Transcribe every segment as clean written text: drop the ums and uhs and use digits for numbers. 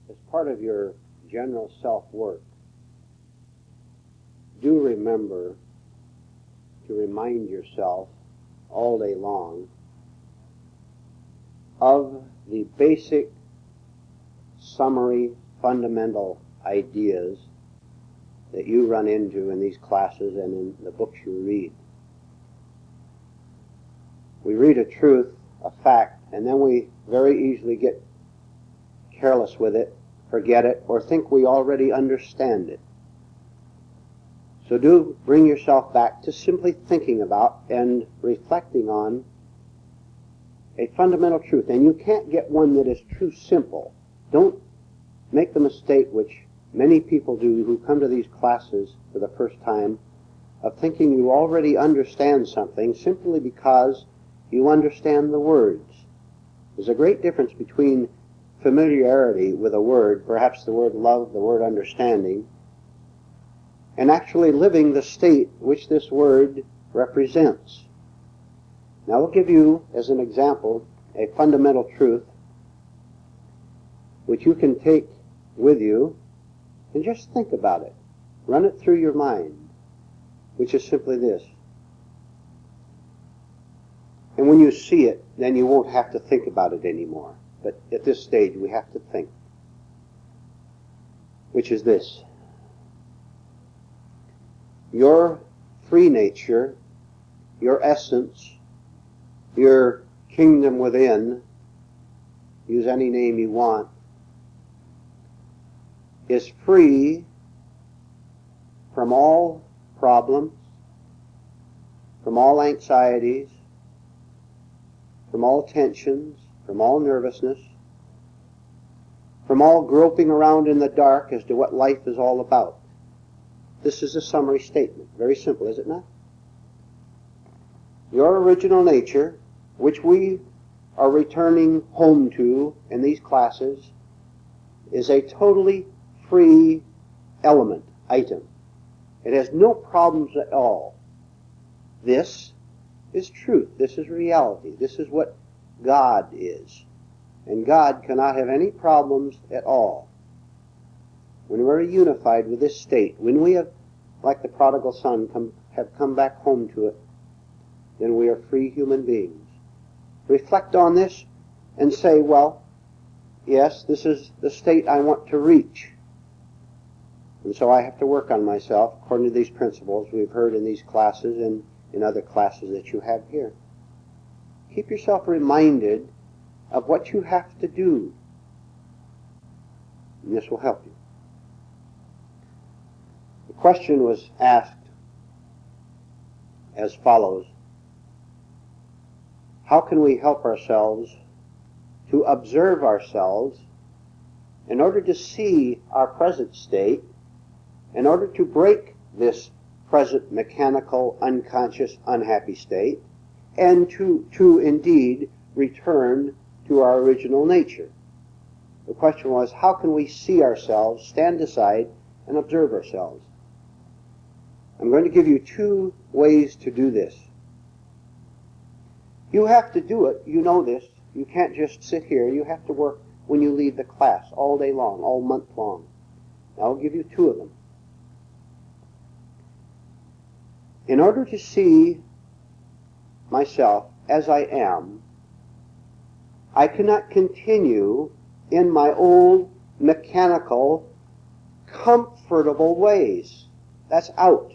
as part of your general self-work, do remember to remind yourself all day long of the basic, summary, fundamental ideas that you run into in these classes and in the books you read. We read a truth, a fact, and then we very easily get careless with it, forget it, or think we already understand it. So do bring yourself back to simply thinking about and reflecting on a fundamental truth. And you can't get one that is too simple. Don't make the mistake which many people do who come to these classes for the first time of thinking you already understand something simply because you understand the words. There's a great difference between familiarity with a word, perhaps the word love, the word understanding, and actually living the state which this word represents. Now I'll give you, as an example, a fundamental truth which you can take with you and just think about it. Run it through your mind, which is simply this. And when you see it, then you won't have to think about it anymore. But at this stage, we have to think, which is this. Your free nature, your essence, your kingdom within, use any name you want, is free from all problems, from all anxieties, from all tensions, from all nervousness, from all groping around in the dark as to what life is all about. This is a summary statement. Very simple, is it not? Your original nature, which we are returning home to in these classes, is a totally free element, item. It has no problems at all. This is truth. This is reality. This is what God is. And God cannot have any problems at all. When we're unified with this state, when we have, like the prodigal son, have come back home to it, then we are free human beings. Reflect on this and say, well, yes, this is the state I want to reach. And so I have to work on myself according to these principles we've heard in these classes and in other classes that you have here. Keep yourself reminded of what you have to do. And this will help you. The question was asked as follows. How can we help ourselves to observe ourselves in order to see our present state, in order to break this present mechanical, unconscious, unhappy state, and to indeed return to our original nature? The question was, how can we see ourselves, stand aside, and observe ourselves? I'm going to give you two ways to do this. You have to do it. You know this. You can't just sit here. You have to work when you leave the class all day long, all month long. I'll give you two of them. In order to see myself as I am, I cannot continue in my old, mechanical, comfortable ways. That's out.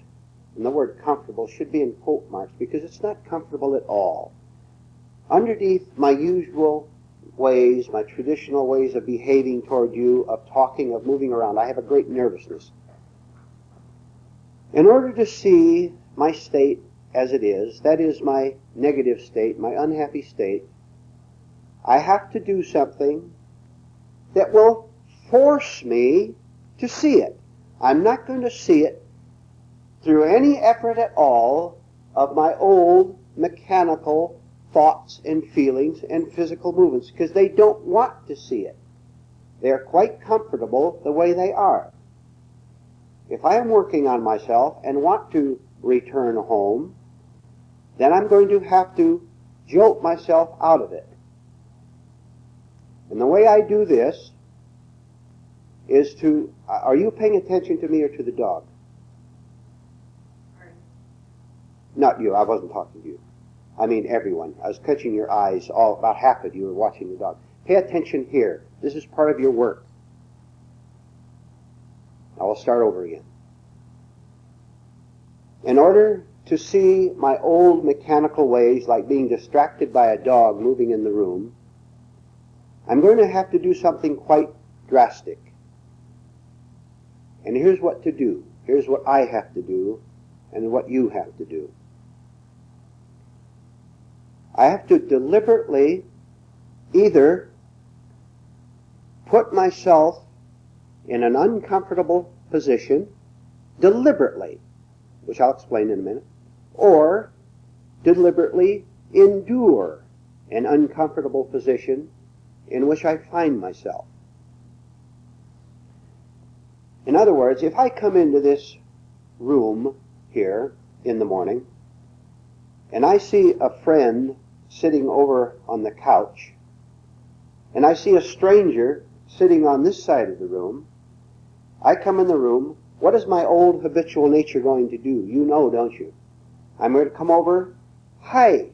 And the word comfortable should be in quote marks because it's not comfortable at all. Underneath my usual ways, my traditional ways of behaving toward you, of talking, of moving around, I have a great nervousness. In order to see my state as it is, that is my negative state, my unhappy state, I have to do something that will force me to see it. I'm not going to see it through any effort at all of my old mechanical thoughts and feelings and physical movements, because they don't want to see it. They're quite comfortable the way they are. If I am working on myself and want to return home, then I'm going to have to jolt myself out of it. And the way I do this is to, are you paying attention to me or to the dog? Not you, I wasn't talking to you. I mean everyone. I was catching your eyes, about half of you were watching the dog. Pay attention here. This is part of your work. I will start over again. In order to see my old mechanical ways, like being distracted by a dog moving in the room, I'm going to have to do something quite drastic. And here's what to do. Here's what I have to do, and what you have to do. I have to deliberately either put myself in an uncomfortable position, deliberately, which I'll explain in a minute, or deliberately endure an uncomfortable position in which I find myself. In other words, if I come into this room here in the morning, and I see a friend sitting over on the couch, and I see a stranger sitting on this side of the room, I come in the room, what is my old habitual nature going to do? You know, don't you? I'm going to come over, hi,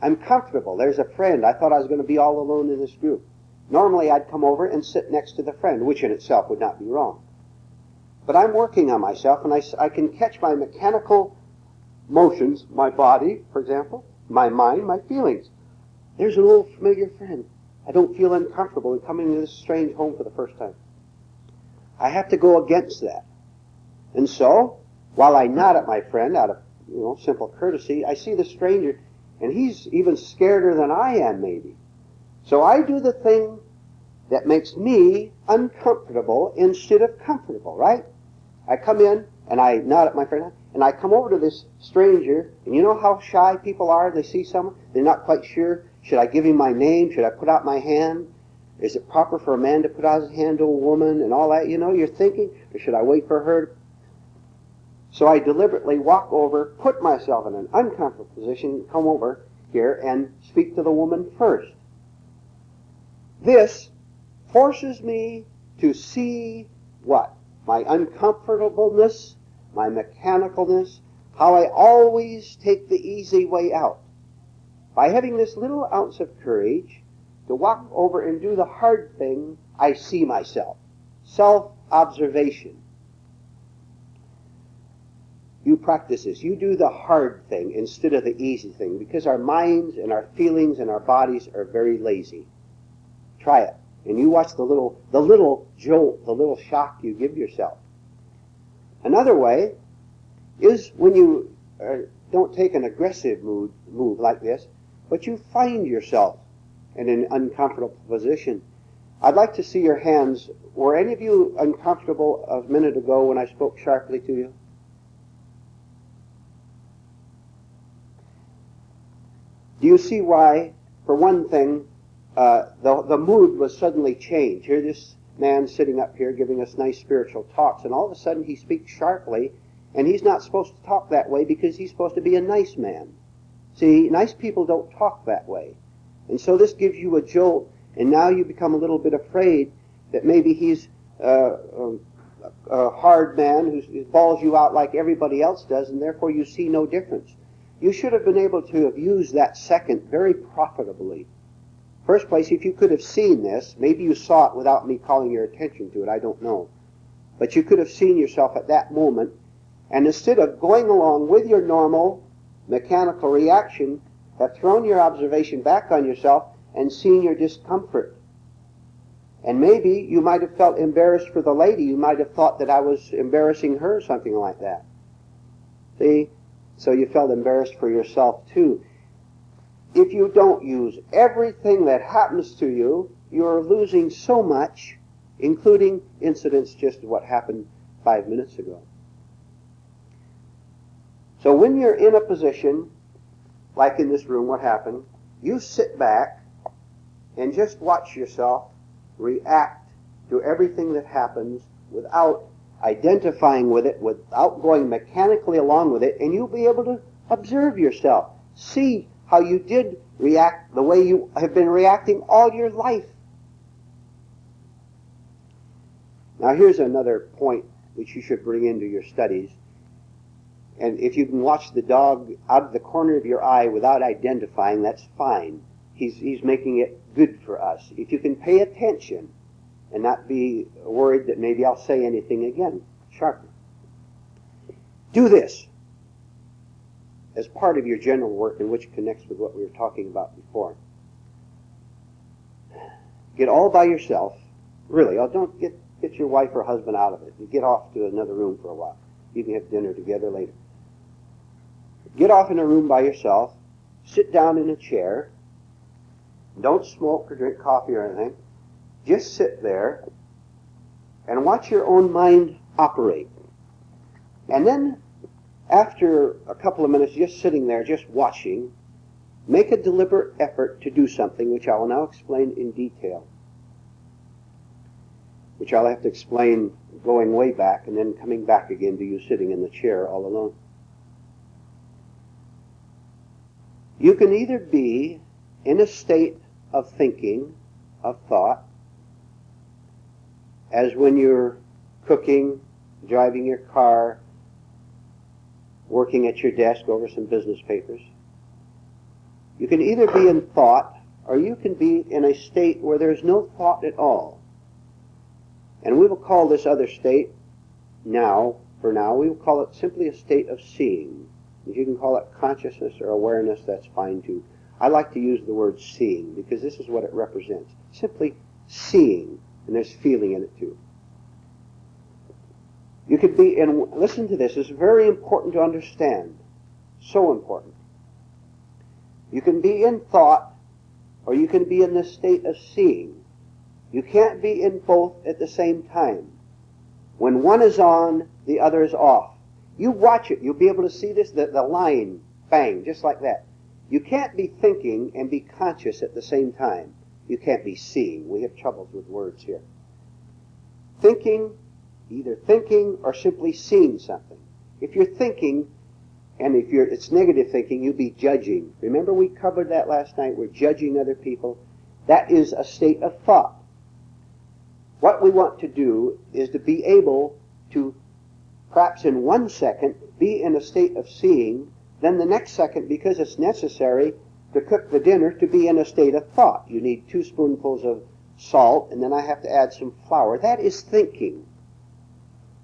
I'm comfortable, there's a friend, I thought I was going to be all alone in this group. Normally I'd come over and sit next to the friend, which in itself would not be wrong. But I'm working on myself, and I can catch my mechanical motions, my body, for example, my mind, my feelings. There's an old familiar friend. I don't feel uncomfortable in coming to this strange home for the first time. I have to go against that. And so, while I nod at my friend out of simple courtesy, I see the stranger, and he's even scareder than I am, maybe. So I do the thing that makes me uncomfortable instead of comfortable, right? I come in, and I nod at my friend, and I come over to this stranger, and you know how shy people are? They see someone, they're not quite sure. Should I give him my name? Should I put out my hand? Is it proper for a man to put out his hand to a woman and all that? You're thinking, or should I wait for her? So I deliberately walk over, put myself in an uncomfortable position, come over here and speak to the woman first. This forces me to see what? My uncomfortableness, my mechanicalness, how I always take the easy way out. By having this little ounce of courage to walk over and do the hard thing, I see myself. Self-observation. You practice this. You do the hard thing instead of the easy thing, because our minds and our feelings and our bodies are very lazy. Try it. And you watch the little jolt, the little shock you give yourself. Another way is when you don't take an aggressive move like this, but you find yourself in an uncomfortable position. I'd like to see your hands. Were any of you uncomfortable a minute ago when I spoke sharply to you? Do you see why? For one thing, the mood was suddenly changed. Here this man sitting up here giving us nice spiritual talks, and all of a sudden he speaks sharply, and he's not supposed to talk that way because he's supposed to be a nice man. See, nice people don't talk that way. And so this gives you a jolt, and now you become a little bit afraid that maybe he's a hard man who balls you out like everybody else does, and therefore you see no difference. You should have been able to have used that second very profitably. First place, if you could have seen this, maybe you saw it without me calling your attention to it, I don't know. But you could have seen yourself at that moment, and instead of going along with your normal mechanical reaction, have thrown your observation back on yourself and seen your discomfort. And maybe you might have felt embarrassed for the lady. You might have thought that I was embarrassing her, something like that. See? So you felt embarrassed for yourself too. If you don't use everything that happens to you, you're losing so much, including incidents just of what happened 5 minutes ago. So when you're in a position, like in this room, what happened, you sit back and just watch yourself react to everything that happens without identifying with it, without going mechanically along with it, and you'll be able to observe yourself. See how you did react the way you have been reacting all your life. Now here's another point which you should bring into your studies. And if you can watch the dog out of the corner of your eye without identifying, that's fine. He's making it good for us. If you can pay attention and not be worried that maybe I'll say anything again, sharpen. Do this as part of your general work, and which connects with what we were talking about before. Get all by yourself. Really, don't get your wife or husband out of it. You get off to another room for a while. You can have dinner together later. Get off in a room by yourself. Sit down in a chair. Don't smoke or drink coffee or anything. Just sit there and watch your own mind operate. And then, after a couple of minutes just sitting there, just watching, make a deliberate effort to do something, which I will now explain in detail. Which I'll have to explain going way back and then coming back again to you sitting in the chair all alone. You can either be in a state of thinking, of thought, as when you're cooking, driving your car, working at your desk over some business papers. You can either be in thought, or you can be in a state where there's no thought at all. And we will call this other state for now, we will call it simply a state of seeing. If you can call it consciousness or awareness, that's fine too. I like to use the word seeing because this is what it represents. Simply seeing, and there's feeling in it too. You could be in, listen to this, it's very important to understand. So important. You can be in thought, or you can be in the state of seeing. You can't be in both at the same time. When one is on, the other is off. You watch it, you'll be able to see this, the line, bang, just like that. You can't be thinking and be conscious at the same time. You can't be seeing. We have troubles with words here. Thinking, either thinking or simply seeing something. If you're thinking, and if it's negative thinking, you'll be judging. Remember we covered that last night, we're judging other people. That is a state of thought. What we want to do is to be able to, perhaps in 1 second, be in a state of seeing, then the next second, because it's necessary to cook the dinner, to be in a state of thought. You need 2 spoonfuls of salt, and then I have to add some flour. That is thinking.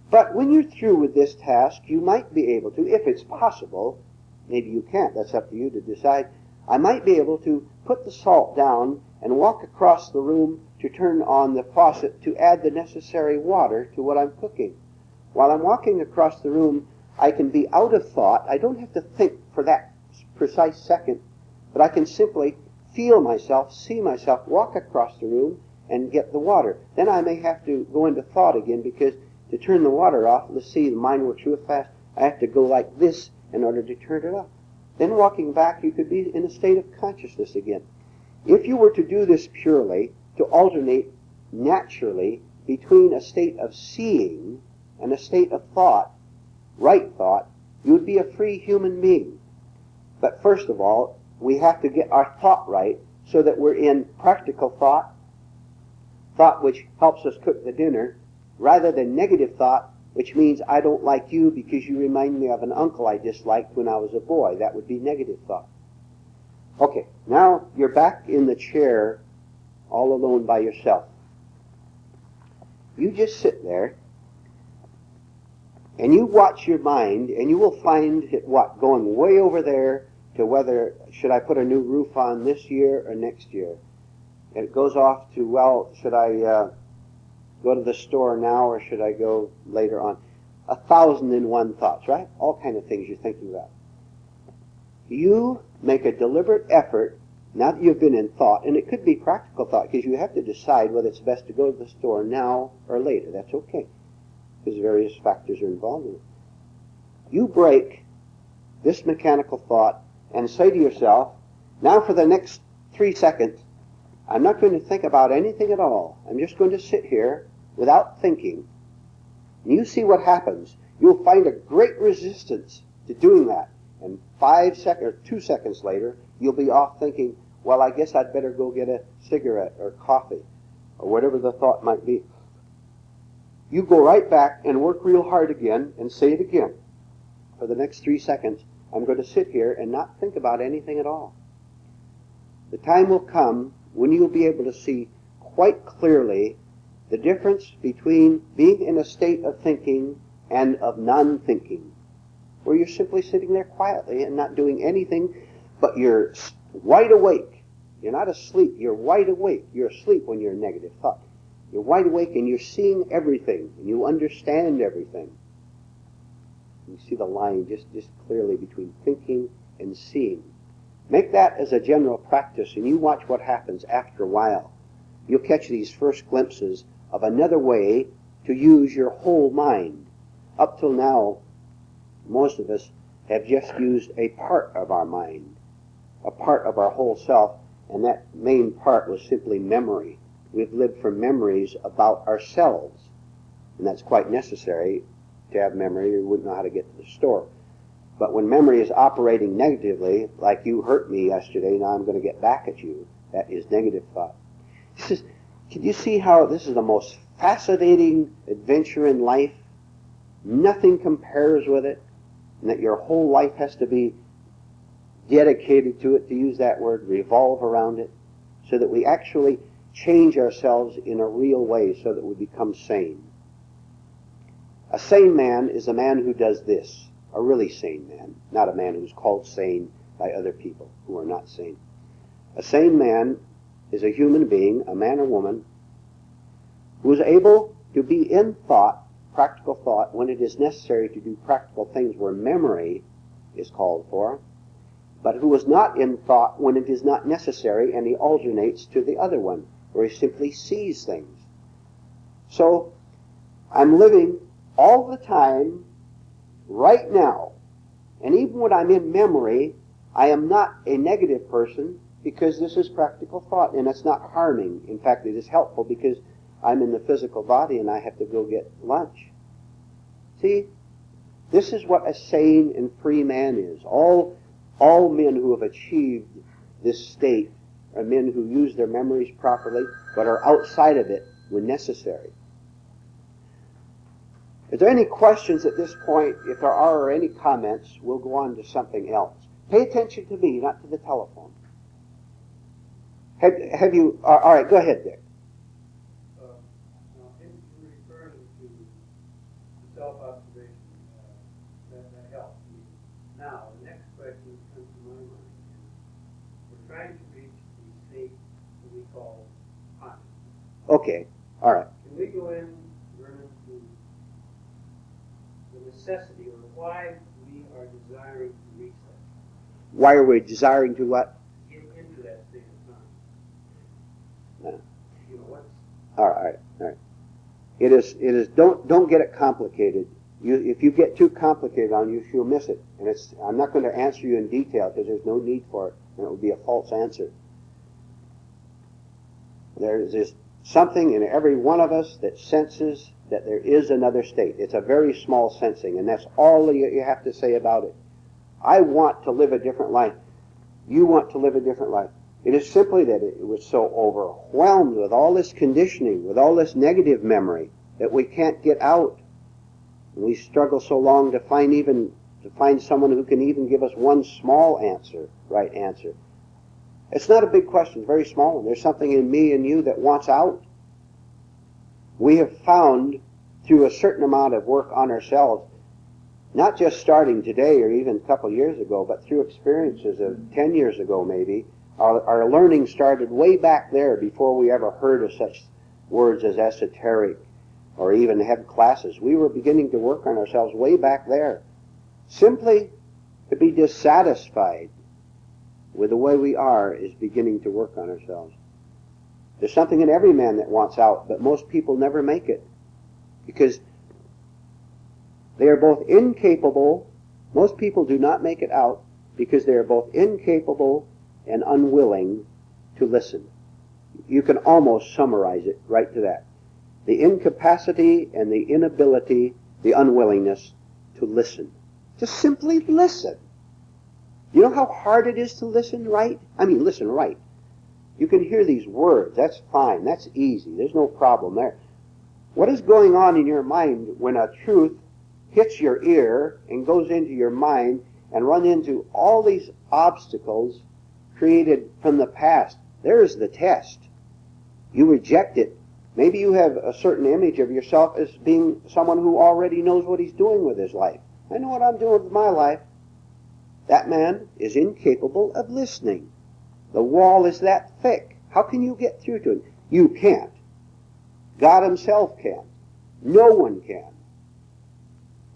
But when you're through with this task, you might be able to, if it's possible, maybe you can't, that's up to you to decide, I might be able to put the salt down and walk across the room to turn on the faucet to add the necessary water to what I'm cooking. While I'm walking across the room, I can be out of thought. I don't have to think for that precise second, but I can simply feel myself, see myself, walk across the room and get the water. Then I may have to go into thought again because to turn the water off, let's see, the mind works real fast. I have to go like this in order to turn it off. Then walking back, you could be in a state of consciousness again. If you were to do this purely, to alternate naturally between a state of seeing and a state of thought, right thought, you would be a free human being. But first of all, we have to get our thought right so that we're in practical thought, thought which helps us cook the dinner, rather than negative thought, which means I don't like you because you remind me of an uncle I disliked when I was a boy. That would be negative thought. Okay, now you're back in the chair all alone by yourself. You just sit there and you watch your mind, and you will find it going way over there to whether should I put a new roof on this year or next year. And it goes off to, well, should I go to the store now or should I go later on? 1,001 thoughts, right? All kind of things you're thinking about. You make a deliberate effort, now that you've been in thought, and it could be practical thought, because you have to decide whether it's best to go to the store now or later. That's okay, because various factors are involved in it. You break this mechanical thought and say to yourself, now for the next 3 seconds, I'm not going to think about anything at all. I'm just going to sit here without thinking. And you see what happens. You'll find a great resistance to doing that. And 5 seconds or 2 seconds later, you'll be off thinking, well, I guess I'd better go get a cigarette or coffee or whatever the thought might be. you go right back and work real hard again and say it again. For the next 3 seconds, I'm going to sit here and not think about anything at all. The time will come when you'll be able to see quite clearly the difference between being in a state of thinking and of non-thinking, where you're simply sitting there quietly and not doing anything, but you're wide awake. You're not asleep, you're wide awake. You're asleep when you're in negative thought. You're wide awake and you're seeing everything, and you understand everything. You see the line just clearly between thinking and seeing. Make that as a general practice, and you watch what happens after a while. You'll catch these first glimpses of another way to use your whole mind. Up till now, most of us have just used a part of our mind, a part of our whole self, and that main part was simply memory. We've lived from memories about ourselves, and that's quite necessary to have memory, or you wouldn't know how to get to the store. But when memory is operating negatively, like you hurt me yesterday, now I'm going to get back at you, that is negative thought. Can you see how this is the most fascinating adventure in life? Nothing compares with it, and that your whole life has to be dedicated to it, to use that word, revolve around it, so that we actually change ourselves in a real way so that we become sane. A sane man is a man who does this, a really sane man, not a man who's called sane by other people who are not sane. A sane man is a human being, a man or woman, who is able to be in thought, practical thought, when it is necessary to do practical things where memory is called for, but who is not in thought when it is not necessary, and he alternates to the other one, where he simply sees things. So, I'm living all the time, right now, and even when I'm in memory, I am not a negative person, because this is practical thought, and it's not harming. In fact, it is helpful, because I'm in the physical body and I have to go get lunch. See, this is what a sane and free man is. All men who have achieved this state are men who use their memories properly, but are outside of it when necessary. Is there any questions at this point? If there are, or any comments, we'll go on to something else. Pay attention to me, not to the telephone. Have you, all right, go ahead, Dick. You're referring to self-observation, that helps me. Now, the next question that comes to my mind is, we're trying to reach the state that we call consciousness. Okay, all right. Can we go in, learn into the necessity, or why we are desiring to reach that? Why are we desiring to what? Get into that state of time. No. You know, what's... All right. It is. Don't get it complicated. If you get too complicated on you, you'll miss it. And I'm not going to answer you in detail because there's no need for it, and it would be a false answer. There's something in every one of us that senses that there is another state. It's a very small sensing, and that's all you have to say about it. I want to live a different life. You want to live a different life. It is simply that it was so overwhelmed with all this conditioning, with all this negative memory, that we can't get out. And we struggle so long to find someone who can even give us one small answer, right answer. It's not a big question, it's very small. There's something in me and you that wants out. We have found, through a certain amount of work on ourselves, not just starting today or even a couple years ago, but through experiences of 10 years ago maybe, our learning started way back there before we ever heard of such words as esoteric or even had classes. We were beginning to work on ourselves way back there. Simply to be dissatisfied with the way we are is beginning to work on ourselves. There's something in every man that wants out, but most people never make it because they are both incapable. Most people do not make it out because they are both incapable and unwilling to listen. You can almost summarize it right to that. The incapacity and the inability, the unwillingness to listen. Just simply listen. You know how hard it is to listen right? I mean, listen right. You can hear these words. That's fine. That's easy. There's no problem there. What is going on in your mind when a truth hits your ear and goes into your mind and run into all these obstacles created from the past? There's the test. You reject it. Maybe you have a certain image of yourself as being someone who already knows what he's doing with his life. I know what I'm doing with my life. That man is incapable of listening. The wall is that thick. How can you get through to it? You can't. God himself can. No one can.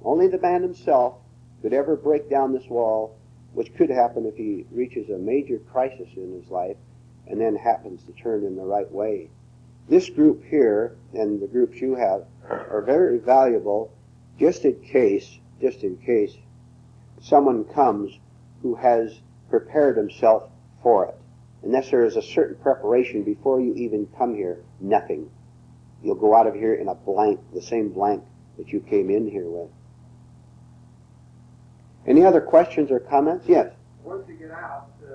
Only the man himself could ever break down this wall, which could happen if he reaches a major crisis in his life and then happens to turn in the right way. This group here and the groups you have are very valuable just in case someone comes who has prepared himself for it. Unless there is a certain preparation before you even come here, nothing. You'll go out of here in a blank, the same blank that you came in here with. Any other questions or comments? Yes. Once you get out, do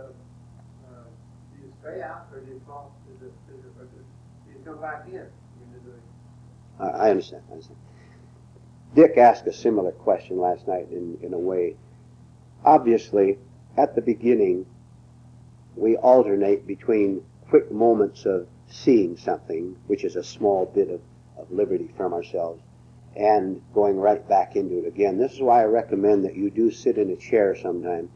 you stay out or do you fall? Do you come back in? I understand. Dick asked a similar question last night in a way. Obviously, at the beginning, we alternate between quick moments of seeing something, which is a small bit of liberty from ourselves, and going right back into it again. This is why I recommend that you do sit in a chair sometime.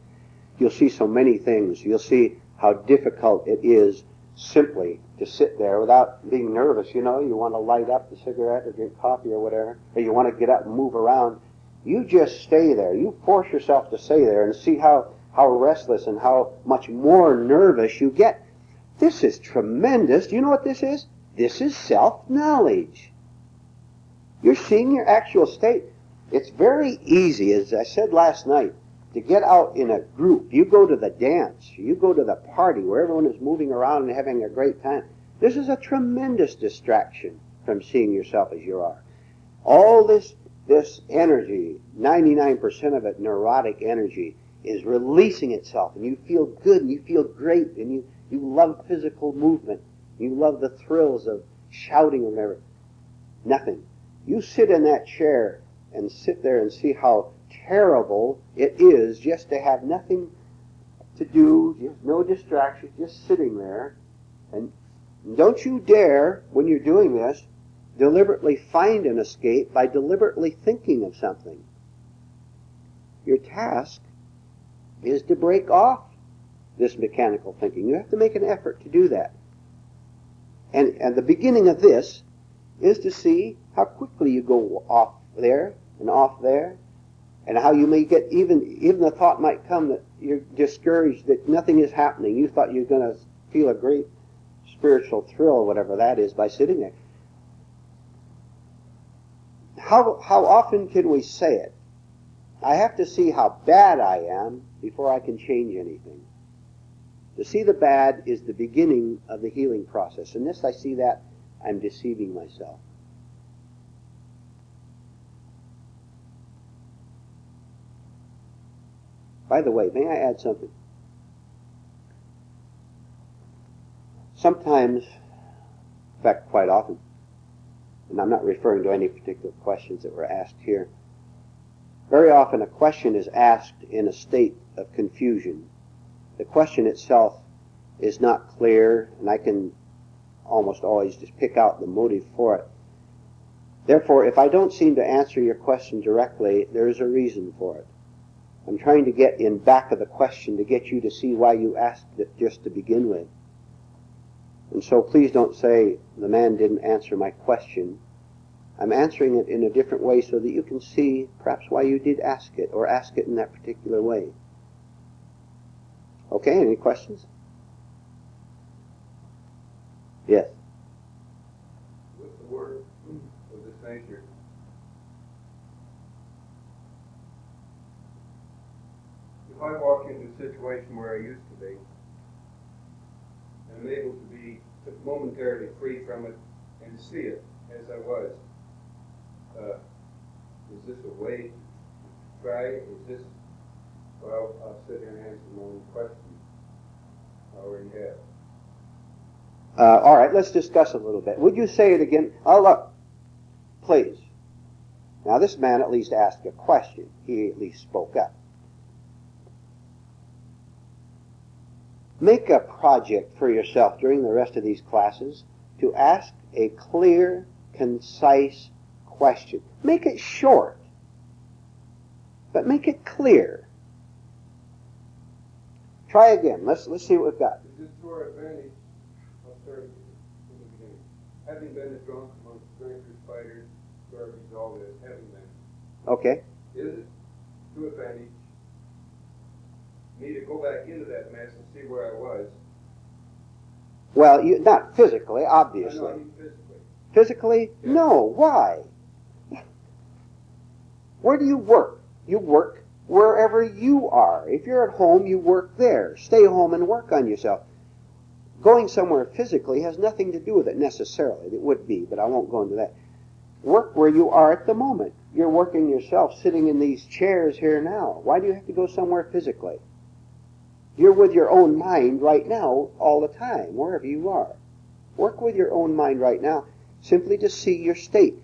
You'll see so many things. You'll see how difficult it is simply to sit there without being nervous. You know, you want to light up the cigarette or drink coffee or whatever, or you want to get up and move around. You just stay there. You force yourself to stay there and see how restless and how much more nervous you get. This is tremendous. Do you know what this is? This is self-knowledge. You're seeing your actual state. It's very easy, as I said last night, to get out in a group. You go to the dance. You go to the party where everyone is moving around and having a great time. This is a tremendous distraction from seeing yourself as you are. All this energy, 99% of it neurotic energy, is releasing itself, and you feel good and you feel great, and you love physical movement. You love the thrills of shouting or whatever. Nothing. You sit in that chair and sit there and see how terrible it is just to have nothing to do, just no distractions, just sitting there. And don't you dare, when you're doing this, deliberately find an escape by deliberately thinking of something. Your task is to break off this mechanical thinking. You have to make an effort to do that. And the beginning of this is to see how quickly you go off there and off there, and how you may get, even the thought might come that you're discouraged, that nothing is happening. You thought you were going to feel a great spiritual thrill, whatever that is, by sitting there. How often can we say it? I have to see how bad I am before I can change anything. To see the bad is the beginning of the healing process. Unless I see that, I'm deceiving myself. By the way, may I add something? Sometimes, in fact quite often, and I'm not referring to any particular questions that were asked here, very often a question is asked in a state of confusion. The question itself is not clear, and I can almost always just pick out the motive for it. Therefore, if I don't seem to answer your question directly, there is a reason for it. I'm trying to get in back of the question to get you to see why you asked it just to begin with. And so please don't say, the man didn't answer my question. I'm answering it in a different way so that you can see perhaps why you did ask it, or ask it in that particular way. Okay, any questions? Yes. What's the word of this nature? If I walk into a situation where I used to be, and I'm able to be momentarily free from it and see it as I was, is this a way to try? Is this, well, I'll sit here and answer my own question. I already have. All right, let's discuss a little bit. Would you say it again? Oh, look. Please. Now this man at least asked a question. He at least spoke up. Make a project for yourself during the rest of these classes to ask a clear, concise question. Make it short, but make it clear. Try again. Let's see what we've got. Is it to our advantage? I'll start from the beginning. Having been a drunk amongst drinkers, fighters, garbage, all this, having been. Okay. Is it to advantage me to go back into that mess and see where I was? Well, not physically, I obviously. know, I mean physically. Physically? Yeah. No. Why? Where do you work? You work wherever you are. If you're at home, you work there. Stay home and work on yourself. Going somewhere physically has nothing to do with it necessarily. It would be, but I won't go into that. Work where you are at the moment. You're working yourself sitting in these chairs here now. Why do you have to go somewhere physically? You're with your own mind right now all the time, wherever you are. Work with your own mind right now, simply to see your state.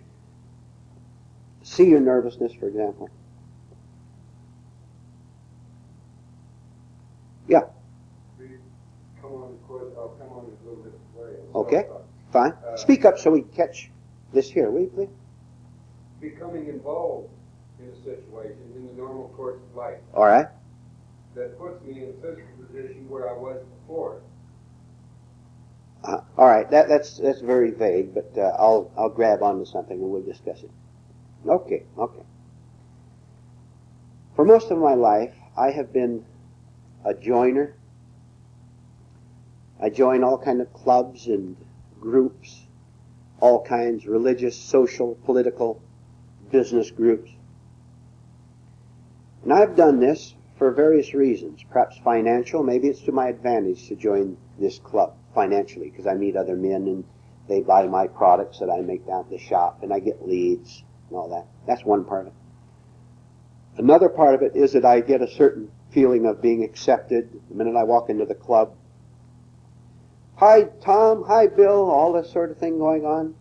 See your nervousness, for example. Yeah, I'll come on a little bit way. okay, fine. Speak up so we can catch this here, will you please? Becoming involved in a situation in the normal course of life All right. that puts me in a physical position where I was before. All right, that's very vague, but I'll grab onto something and we'll discuss it. Okay. For most of my life, I have been a joiner. I join all kind of clubs and groups, all kinds, religious, social, political, business groups. And I've done this for various reasons, perhaps financial. Maybe it's to my advantage to join this club financially, because I meet other men and they buy my products that I make down at the shop, and I get leads and all that. That's one part of it. Another part of it is that I get a certain feeling of being accepted the minute I walk into the club. Hi, Tom. Hi, Bill. All this sort of thing going on.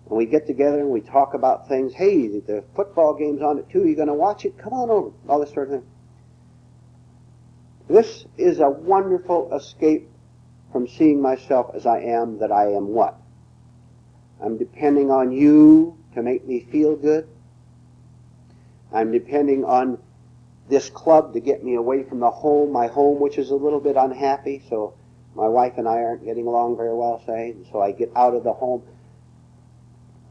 And we get together and we talk about things. Hey, the football game's on at 2. You going to watch it? Come on over. All this sort of thing. This is a wonderful escape from seeing myself as I am, that I am what? I'm depending on you to make me feel good. I'm depending on this club to get me away from the home, my home, which is a little bit unhappy, so my wife and I aren't getting along very well, say, and so I get out of the home.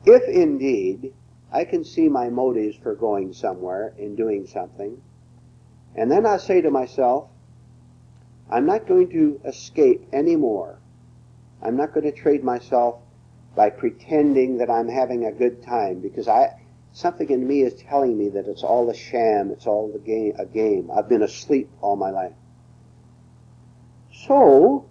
If indeed I can see my motives for going somewhere and doing something, and then I say to myself, I'm not going to escape anymore. I'm not going to trade myself by pretending that I'm having a good time, because something in me is telling me that it's all a sham, it's all a game. I've been asleep all my life. So,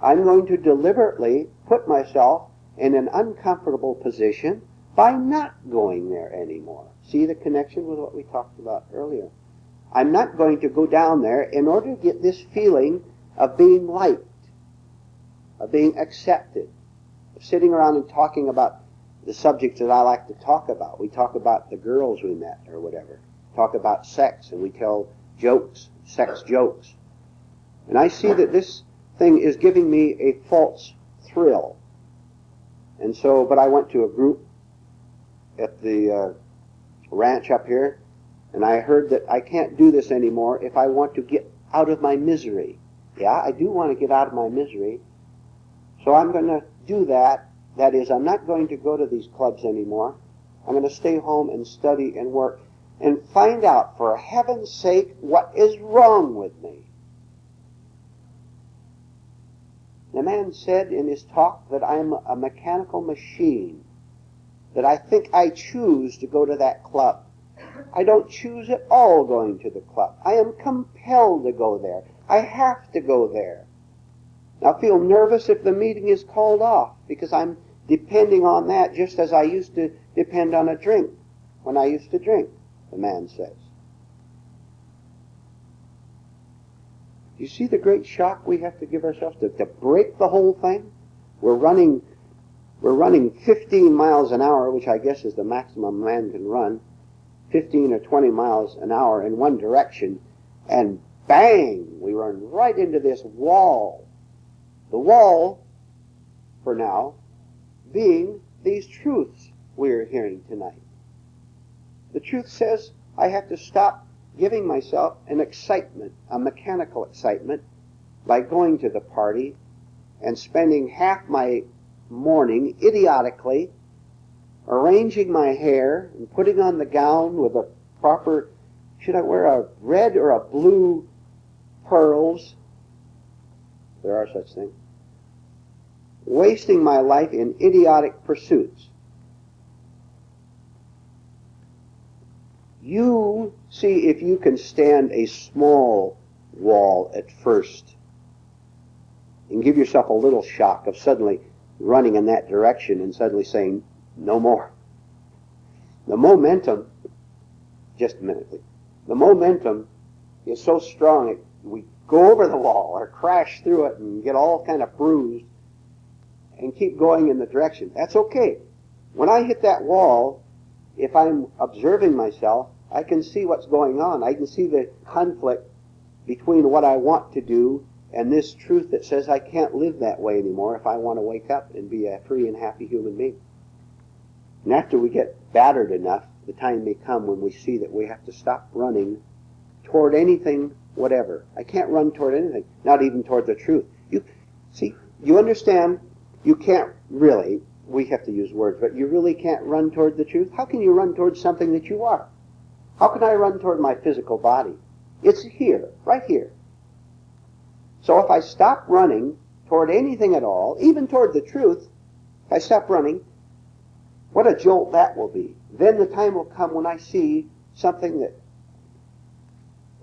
I'm going to deliberately put myself in an uncomfortable position by not going there anymore. See the connection with what we talked about earlier? I'm not going to go down there in order to get this feeling of being liked, of being accepted, of sitting around and talking about the subjects that I like to talk about. We talk about the girls we met or whatever. Talk about sex, and we tell jokes, sex jokes. And I see that this thing is giving me a false thrill. And so, but I went to a group at the ranch up here, and I heard that I can't do this anymore if I want to get out of my misery. Yeah, I do want to get out of my misery. So I'm going to do that. That is, I'm not going to go to these clubs anymore. I'm going to stay home and study and work and find out, for heaven's sake, what is wrong with me. The man said in his talk that I'm a mechanical machine, that I think I choose to go to that club. I don't choose at all going to the club. I am compelled to go there. I have to go there. I feel nervous if the meeting is called off, because I'm depending on that just as I used to depend on a drink when I used to drink, the man says. You see the great shock we have to give ourselves to break the whole thing? We're running we're running 15 miles an hour, which I guess is the maximum man can run, 15 or 20 miles an hour in one direction, and bang, we run right into this wall. The wall, for now, being these truths we're hearing tonight. The truth says I have to stop giving myself an excitement, a mechanical excitement, by going to the party and spending half my morning idiotically arranging my hair and putting on the gown with a proper, should I wear a red or a blue pearls? There are such things. Wasting my life in idiotic pursuits. You see if you can stand a small wall at first and give yourself a little shock of suddenly running in that direction and suddenly saying, no more. The momentum, just a minute please, the momentum is so strong we go over the wall or crash through it and get all kind of bruised and keep going in the direction. That's okay. When I hit that wall, if I'm observing myself, I can see what's going on. I can see the conflict between what I want to do and this truth that says I can't live that way anymore if I want to wake up and be a free and happy human being. And after we get battered enough, the time may come when we see that we have to stop running toward anything, whatever. I can't run toward anything, not even toward the truth. You see, you understand, you can't really, we have to use words, but you really can't run toward the truth. How can you run toward something that you are? How can I run toward my physical body? It's here, right here. So if I stop running toward anything at all, even toward the truth, if I stop running, what a jolt that will be. Then the time will come when I see something that,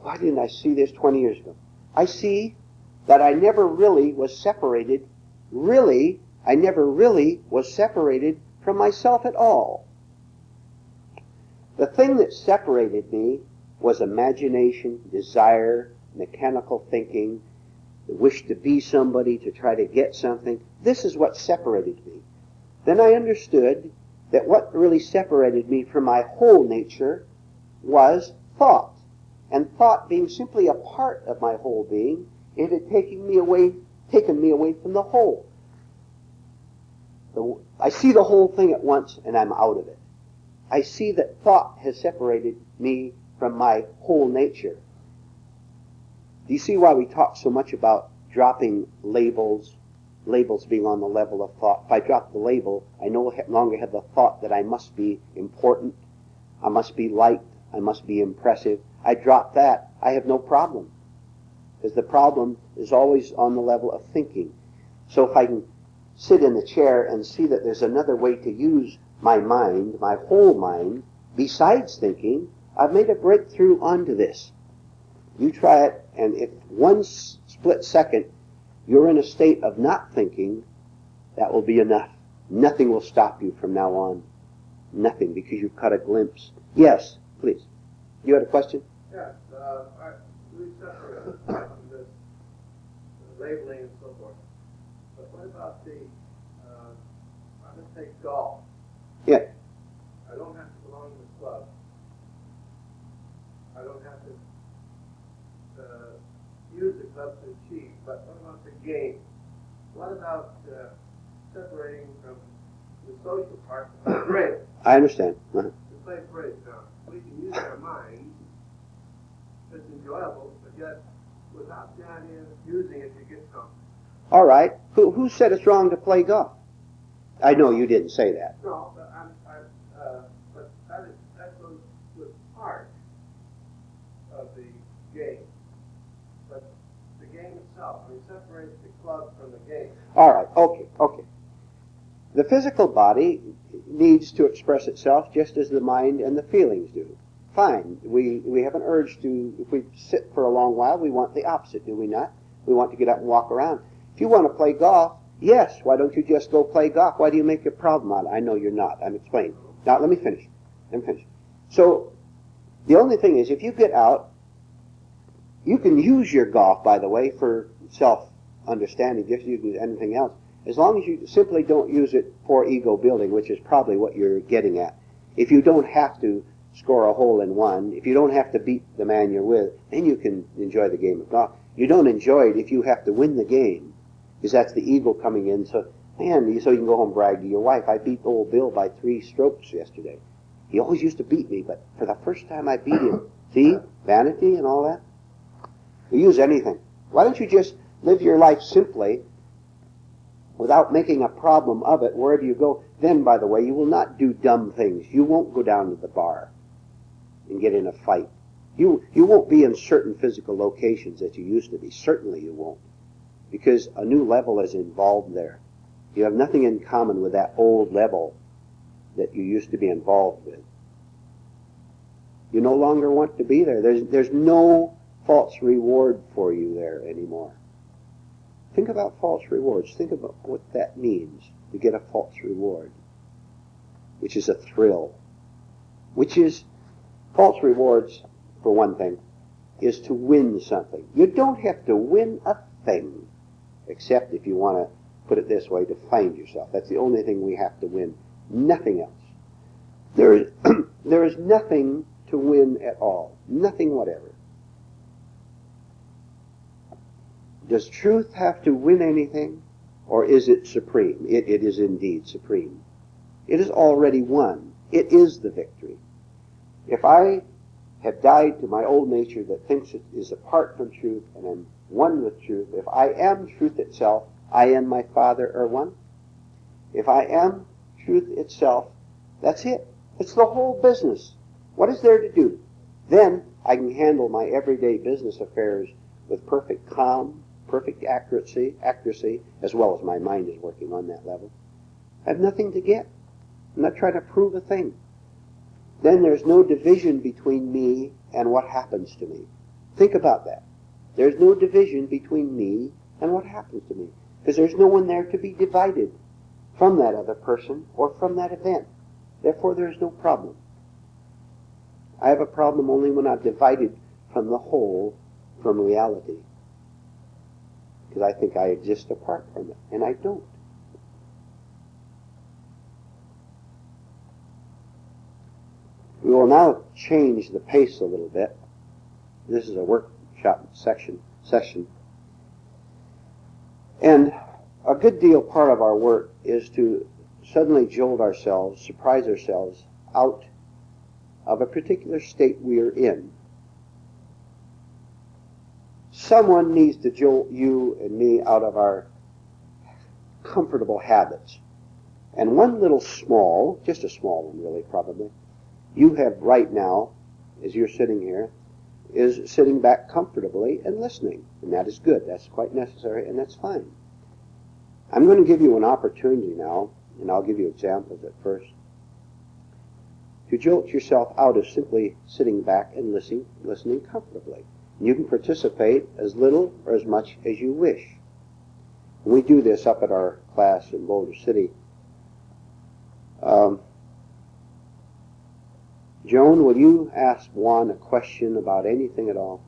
why didn't I see this 20 years ago? I see that I never really was separated, I never really was separated from myself at all. The thing that separated me was imagination, desire, mechanical thinking, the wish to be somebody, to try to get something. This is what separated me. Then I understood that what really separated me from my whole nature was thought. And thought being simply a part of my whole being, it had taken me away from the whole. I see the whole thing at once and I'm out of it. I see that thought has separated me from my whole nature. Do you see why we talk so much about dropping labels, labels being on the level of thought? If I drop the label, I no longer have the thought that I must be important, I must be liked, I must be impressive. I drop that, I have no problem. Because the problem is always on the level of thinking. So if I can sit in the chair and see that there's another way to use my mind, my whole mind, besides thinking, I've made a breakthrough onto this. You try it, and if one split second you're in a state of not thinking, that will be enough. Nothing will stop you from now on. Nothing, because you've caught a glimpse. Yes, please. You had a question? Yes, we separate from this labeling and so forth. But what about the, let's take golf. Yeah. I don't have to belong to the club. I don't have to use the club to achieve. But what about the game? What about separating from the social part of bridge? I understand. To play bridge now. We can use our minds. It's enjoyable, but yet without the idea of using it to get something. All right. Who said it's wrong to play golf? I know you didn't say that. No, but but that goes with part of the game. But the game itself, we separate the club from the game. All right. Okay. The physical body needs to express itself just as the mind and the feelings do. Fine. We have an urge to, if we sit for a long while, we want the opposite, do we not? We want to get up and walk around. If you want to play golf, yes, why don't you just go play golf? Why do you make a problem out of it? I know you're not. I'm explaining. Now, let me finish. So, the only thing is, if you get out, you can use your golf, by the way, for self-understanding, just as you can use anything else. As long as you simply don't use it for ego building, which is probably what you're getting at. If you don't have to score a hole in one, if you don't have to beat the man you're with, then you can enjoy the game of golf. You don't enjoy it if you have to win the game, because that's the ego coming in. So, man, so you can go home and brag to your wife, I beat old Bill by 3 strokes yesterday. He always used to beat me, but for the first time I beat him. See? Vanity and all that. You use anything. Why don't you just live your life simply without making a problem of it wherever you go? Then, by the way, you will not do dumb things. You won't go down to the bar and get in a fight. You won't be in certain physical locations that you used to be. Certainly you won't. Because a new level is involved there. You have nothing in common with that old level that you used to be involved with. You no longer want to be there. There's no false reward for you there anymore. Think about false rewards. Think about what that means to get a false reward, which is a thrill. Which is, false rewards, for one thing, is to win something. You don't have to win a thing, except if you want to put it this way, to find yourself. That's the only thing we have to win. Nothing else. There is nothing to win at all. Nothing whatever. Does truth have to win anything, or is it supreme? It is indeed supreme. It is already won. It is the victory. If I have died to my old nature that thinks it is apart from truth and am one with truth, if I am truth itself, I and my Father are one. If I am truth itself, that's it. It's the whole business. What is there to do? Then I can handle my everyday business affairs with perfect calm, perfect accuracy, as well as my mind is working on that level. I have nothing to get. I'm not trying to prove a thing. Then there's no division between me and what happens to me. Think about that. There's no division between me and what happens to me, because there's no one there to be divided from that other person or from that event. Therefore, there's no problem. I have a problem only when I'm divided from the whole, from reality, because I think I exist apart from it, and I don't. We will now change the pace a little bit. This is a workshop session. And a good deal part of our work is to suddenly jolt ourselves, surprise ourselves out of a particular state we are in. Someone needs to jolt you and me out of our comfortable habits. And one little small, just a small one really probably, you have right now, as you're sitting here, is sitting back comfortably and listening. And that is good. That's quite necessary, and that's fine. I'm going to give you an opportunity now, and I'll give you examples at first, to jolt yourself out of simply sitting back and listening comfortably. And you can participate as little or as much as you wish. And we do this up at our class in Boulder City. Joan, will you ask Juan a question about anything at all?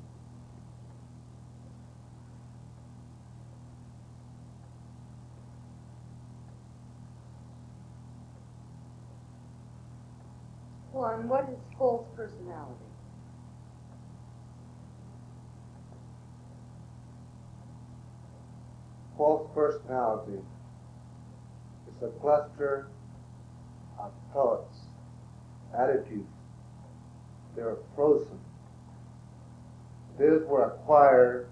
Juan, what is false personality? False personality is a cluster of thoughts, attitudes. They are frozen. These were acquired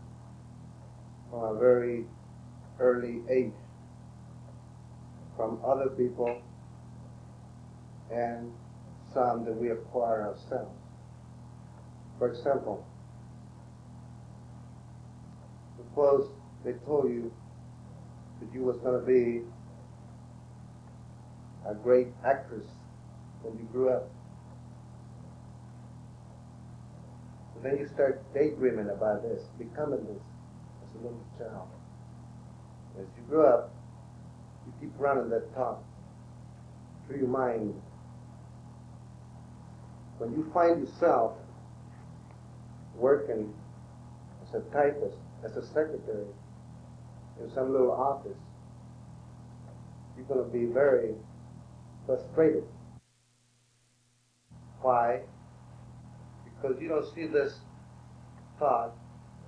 from a very early age from other people and some that we acquire ourselves. For example, suppose they told you that you was going to be a great actress when you grew up. So then you start daydreaming about this, becoming this as a little child. As you grow up, you keep running that thought through your mind. When you find yourself working as a typist, as a secretary, in some little office, you're going to be very frustrated. Why? Because you don't see this thought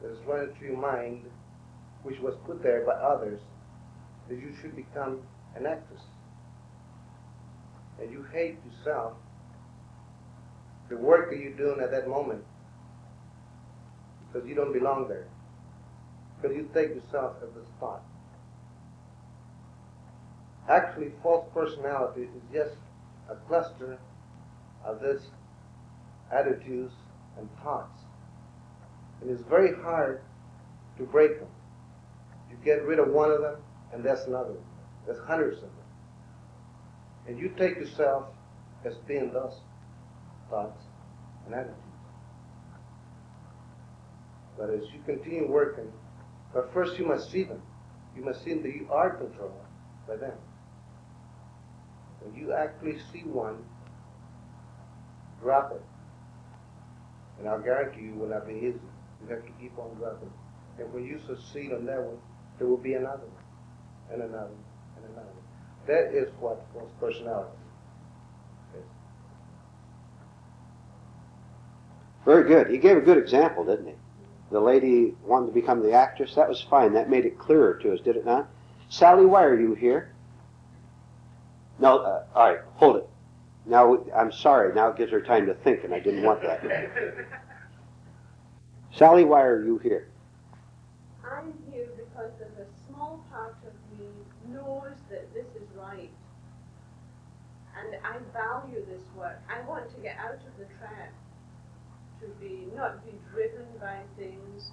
that is running through your mind, which was put there by others, that you should become an actress. And you hate yourself, the work that you're doing at that moment, because you don't belong there. Because you take yourself as the spot. Actually, false personality is just a cluster of these attitudes and thoughts. And it's very hard to break them. You get rid of one of them, and that's another one. There's hundreds of them. And you take yourself as being those thoughts and attitudes. But as you continue working, but first you must see them. You must see that you are controlled by them. When you actually see one, drop it. And I'll guarantee you it will not be easy. You have to keep on dropping. And when you succeed on that one, there will be another one, and another one, and another one. That is what false personality is. Very good. He gave a good example, didn't he? The lady wanted to become the actress. That was fine. That made it clearer to us, did it not? Sally, why are you here? No, all right, hold it. Now, I'm sorry. Now it gives her time to think, and I didn't want that. Sally, why are you here? I'm here because there's a small part of me knows that this is right. And I value this work. I want to get out of the trap, to not be driven by things.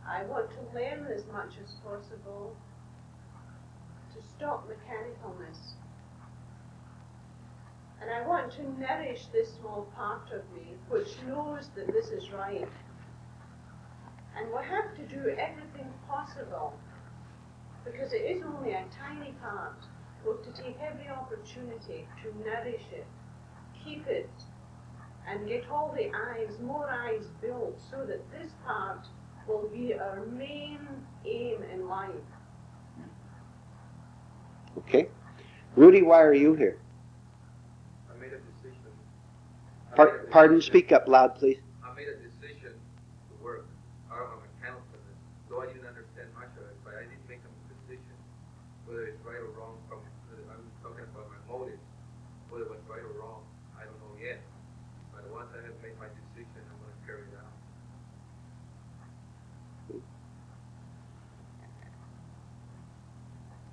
I want to learn as much as possible, to stop mechanicalness. And I want to nourish this small part of me which knows that this is right. And we'll have to do everything possible, because it is only a tiny part. We'll have to take every opportunity to nourish it, keep it, and get all the eyes, more eyes built, so that this part will be our main aim in life. Okay. Rudy, why are you here? I made a decision. Pardon, speak up loud, please. I made a decision to work out of my countenance, though I didn't understand much of it, but I did make a decision, whether it's right or wrong. I'm talking about my motives, whether it was right or wrong, I don't know yet. But once I have made my decision, I'm going to carry it out.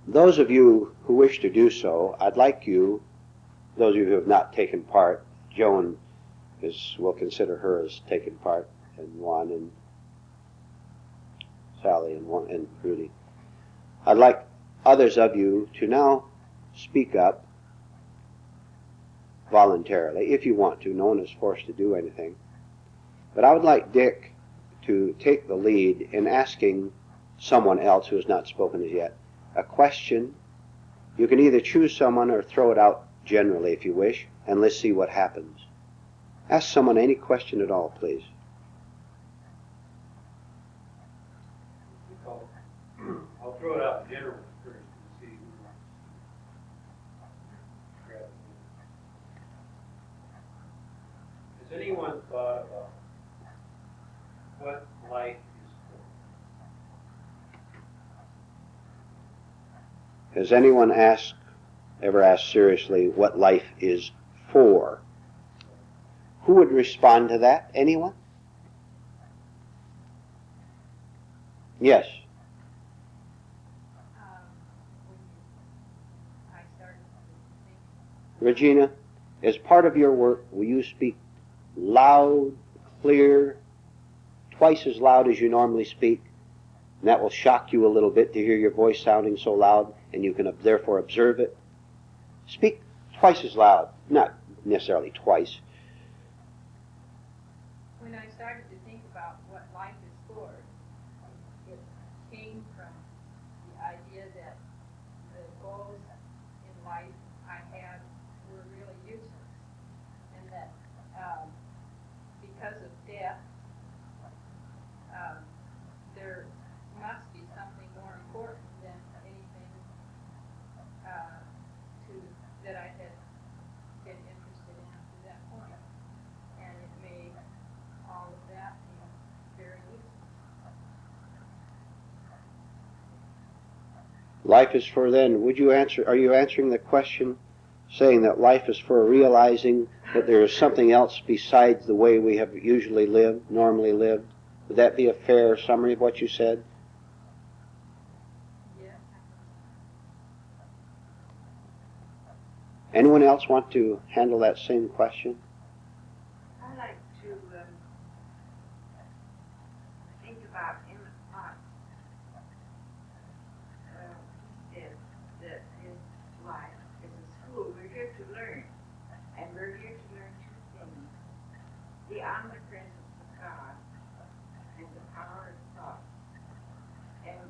Those of you who wish to do so, I'd like you, those of you who have not taken part, Joan we'll consider her as taken part, and Juan and Sally and Rudy. I'd like others of you to now speak up voluntarily, if you want to. No one is forced to do anything. But I would like Dick to take the lead in asking someone else who has not spoken as yet a question. You can either choose someone or throw it out generally if you wish, and let's see what happens. Ask someone any question at all, please. I'll throw it out generally first and see who wants to grab it. Has anyone thought about what life is for? Has anyone ever asked seriously what life is for? Who would respond to that? Anyone? Yes. I started to think. Regina, as part of your work, will you speak loud, clear, twice as loud as you normally speak? And that will shock you a little bit to hear your voice sounding so loud, and you can therefore observe it. Speak twice as loud, not necessarily twice. When I started to think about what life is for, it came from the idea that the goals in life I had were really useless, and that because of death, there must be something more important than anything Life is for then, are you answering the question saying that life is for realizing that there is something else besides the way we have usually lived, normally lived? Would that be a fair summary of what you said? Yeah. Anyone else want to handle that same question? I like to think about Emmett Fox. He said that his life is a school. We're here to learn. And we're here to learn two things. The omnipresence of God and the power of thought. And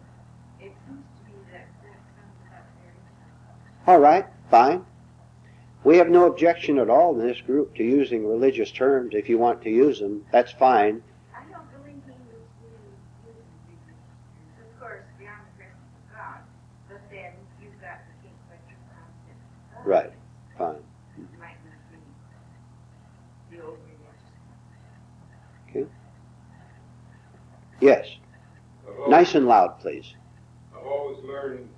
it seems to me that sums it up very well. All right, fine. We have no objection at all in this group to using religious terms. If you want to use them, that's fine. I don't believe he was really using religious terms. Of course, the omnipresence of God, but then you've got to think what your concept of God Right, is. fine. It might not be the old religious. Okay. Yes. Nice and loud, please. I've always learned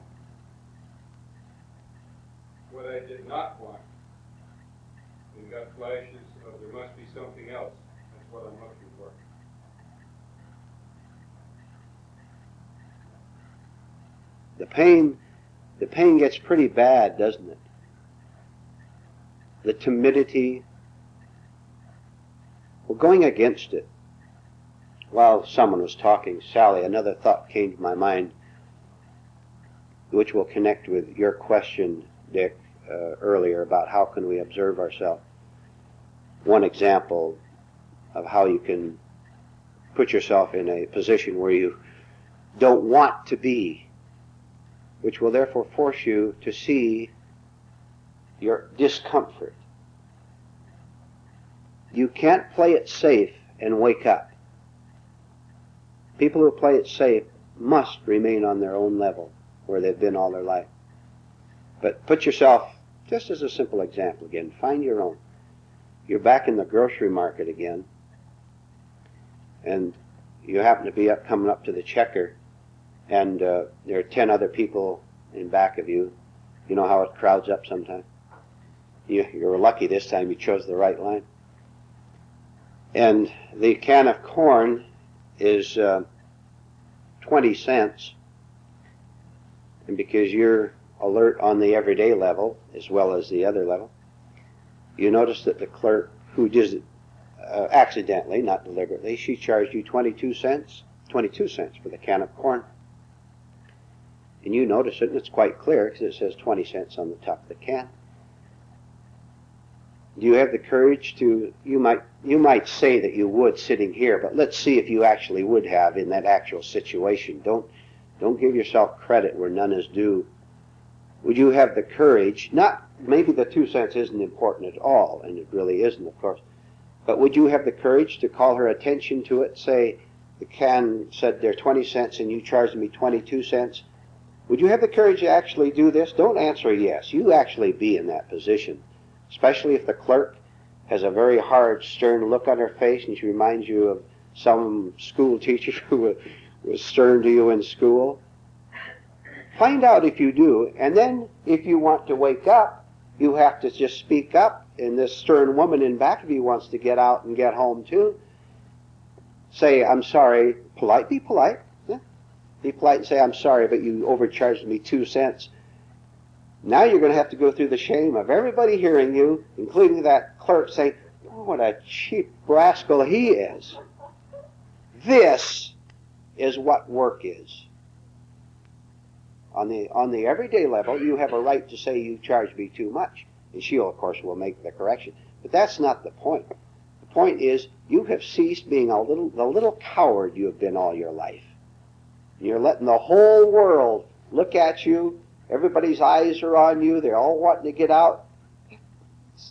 what I did not want, and got flashes of there must be something else. That's what I'm looking for. The pain gets pretty bad, doesn't it? The timidity. We're going against it. While someone was talking, Sally, another thought came to my mind, which will connect with your question, Dick, earlier about how can we observe ourselves. One example of how you can put yourself in a position where you don't want to be, which will therefore force you to see your discomfort. You can't play it safe and wake up. People who play it safe must remain on their own level where they've been all their life. But put yourself, just as a simple example again, find your own. You're back in the grocery market again, and you happen to be coming up to the checker, and there are 10 other people in back of you. You know how it crowds up sometimes? You're lucky this time you chose the right line. And the can of corn is 20 cents, and because you're alert on the everyday level as well as the other level, you notice that the clerk, who did it accidentally, not deliberately, she charged you 22 cents for the can of corn. And you notice it, and it's quite clear because it says 20 cents on the top of the can. Do you have the courage to, you might say that you would sitting here, but let's see if you actually would have in that actual situation. Don't give yourself credit where none is due. Would you have the courage, maybe the 2 cents isn't important at all, and it really isn't, of course, but would you have the courage to call her attention to it, say the can said they're 20 cents and you charged me 22 cents? Would you have the courage to actually do this? Don't answer yes. You actually be in that position, especially if the clerk has a very hard, stern look on her face and she reminds you of some school teacher who was stern to you in school. Find out if you do, and then if you want to wake up, you have to just speak up, and this stern woman in back of you wants to get out and get home too. Say, I'm sorry, polite, be polite. Yeah. Be polite and say, I'm sorry, but you overcharged me 2 cents. Now you're going to have to go through the shame of everybody hearing you, including that clerk, saying, oh, what a cheap rascal he is. This is what work is. On the everyday level, you have a right to say you charged me too much. And she, of course, will make the correction. But that's not the point. The point is you have ceased being the little coward you have been all your life. You're letting the whole world look at you. Everybody's eyes are on you. They're all wanting to get out.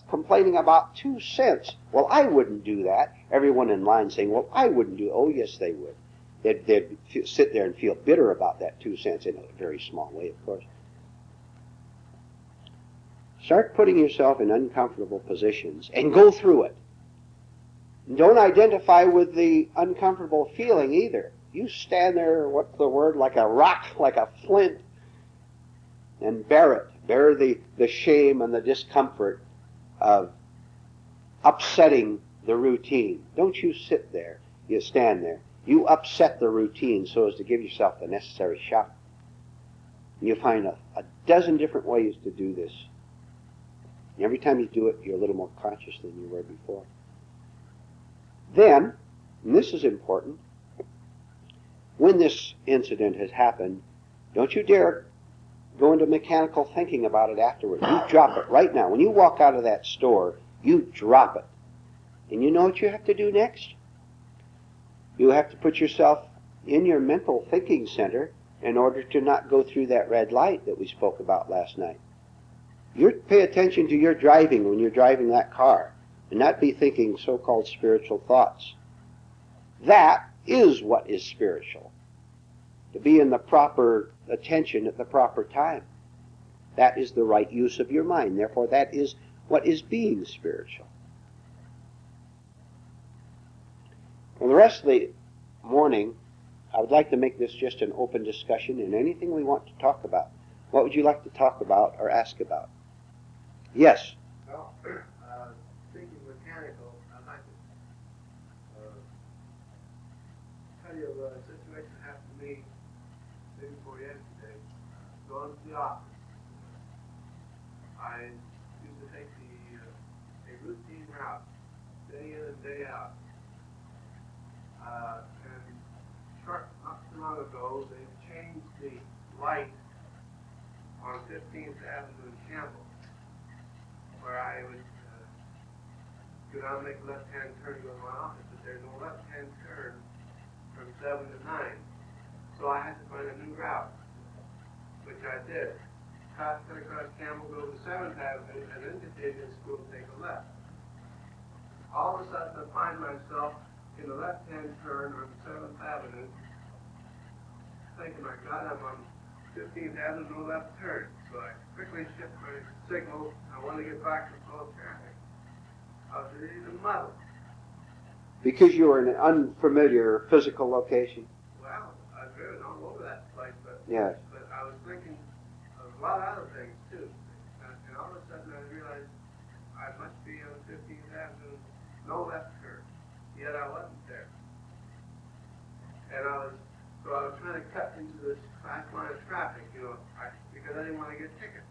Complaining about 2 cents. Well, I wouldn't do that. Everyone in line saying, well, I wouldn't do it. Oh, yes, they would. They'd sit there and feel bitter about that 2 cents in a very small way, of course. Start putting yourself in uncomfortable positions and go through it. Don't identify with the uncomfortable feeling either. You stand there, what's the word, like a rock, like a flint, and bear it. Bear the shame and the discomfort of upsetting the routine. Don't you sit there, you stand there. You upset the routine so as to give yourself the necessary shock. And you find a dozen different ways to do this. And every time you do it, you're a little more conscious than you were before. Then, and this is important, when this incident has happened, don't you dare go into mechanical thinking about it afterward. You drop it right now. When you walk out of that store, you drop it. And you know what you have to do next? You have to put yourself in your mental thinking center in order to not go through that red light that we spoke about last night. You pay attention to your driving when you're driving that car and not be thinking so-called spiritual thoughts. That is what is spiritual. To be in the proper attention at the proper time. That is the right use of your mind. Therefore, that is what is being spiritual. For the rest of the morning, I would like to make this just an open discussion in anything we want to talk about. What would you like to talk about or ask about? Yes? Well, thinking mechanical, I'd like to tell you a situation that happened to me day before yesterday. Going to the office. I used to take a routine route, day in and day out. And not too long ago, they changed the light on 15th Avenue in Campbell, where I would go down and make a left-hand turn to go to my office, but there's no left-hand turn from 7 to 9. So I had to find a new route, which I did. Cut across Campbell, go to 7th Avenue, and then continue to school and take a left. All of a sudden, I find myself in the left-hand turn on 7th Avenue, thinking, my God, I'm on 15th Avenue, no left turn. So I quickly shift my signal. I want to get back to flow of traffic. I was ready to muddle. Because you were in an unfamiliar physical location? Well, I've driven all over that place, but Yes. but I was thinking of a lot of other things, too. And all of a sudden, I realized I must be on 15th Avenue, no left turn. Yet I wasn't there. And I was trying to cut into this fast line of traffic, because I didn't want to get tickets.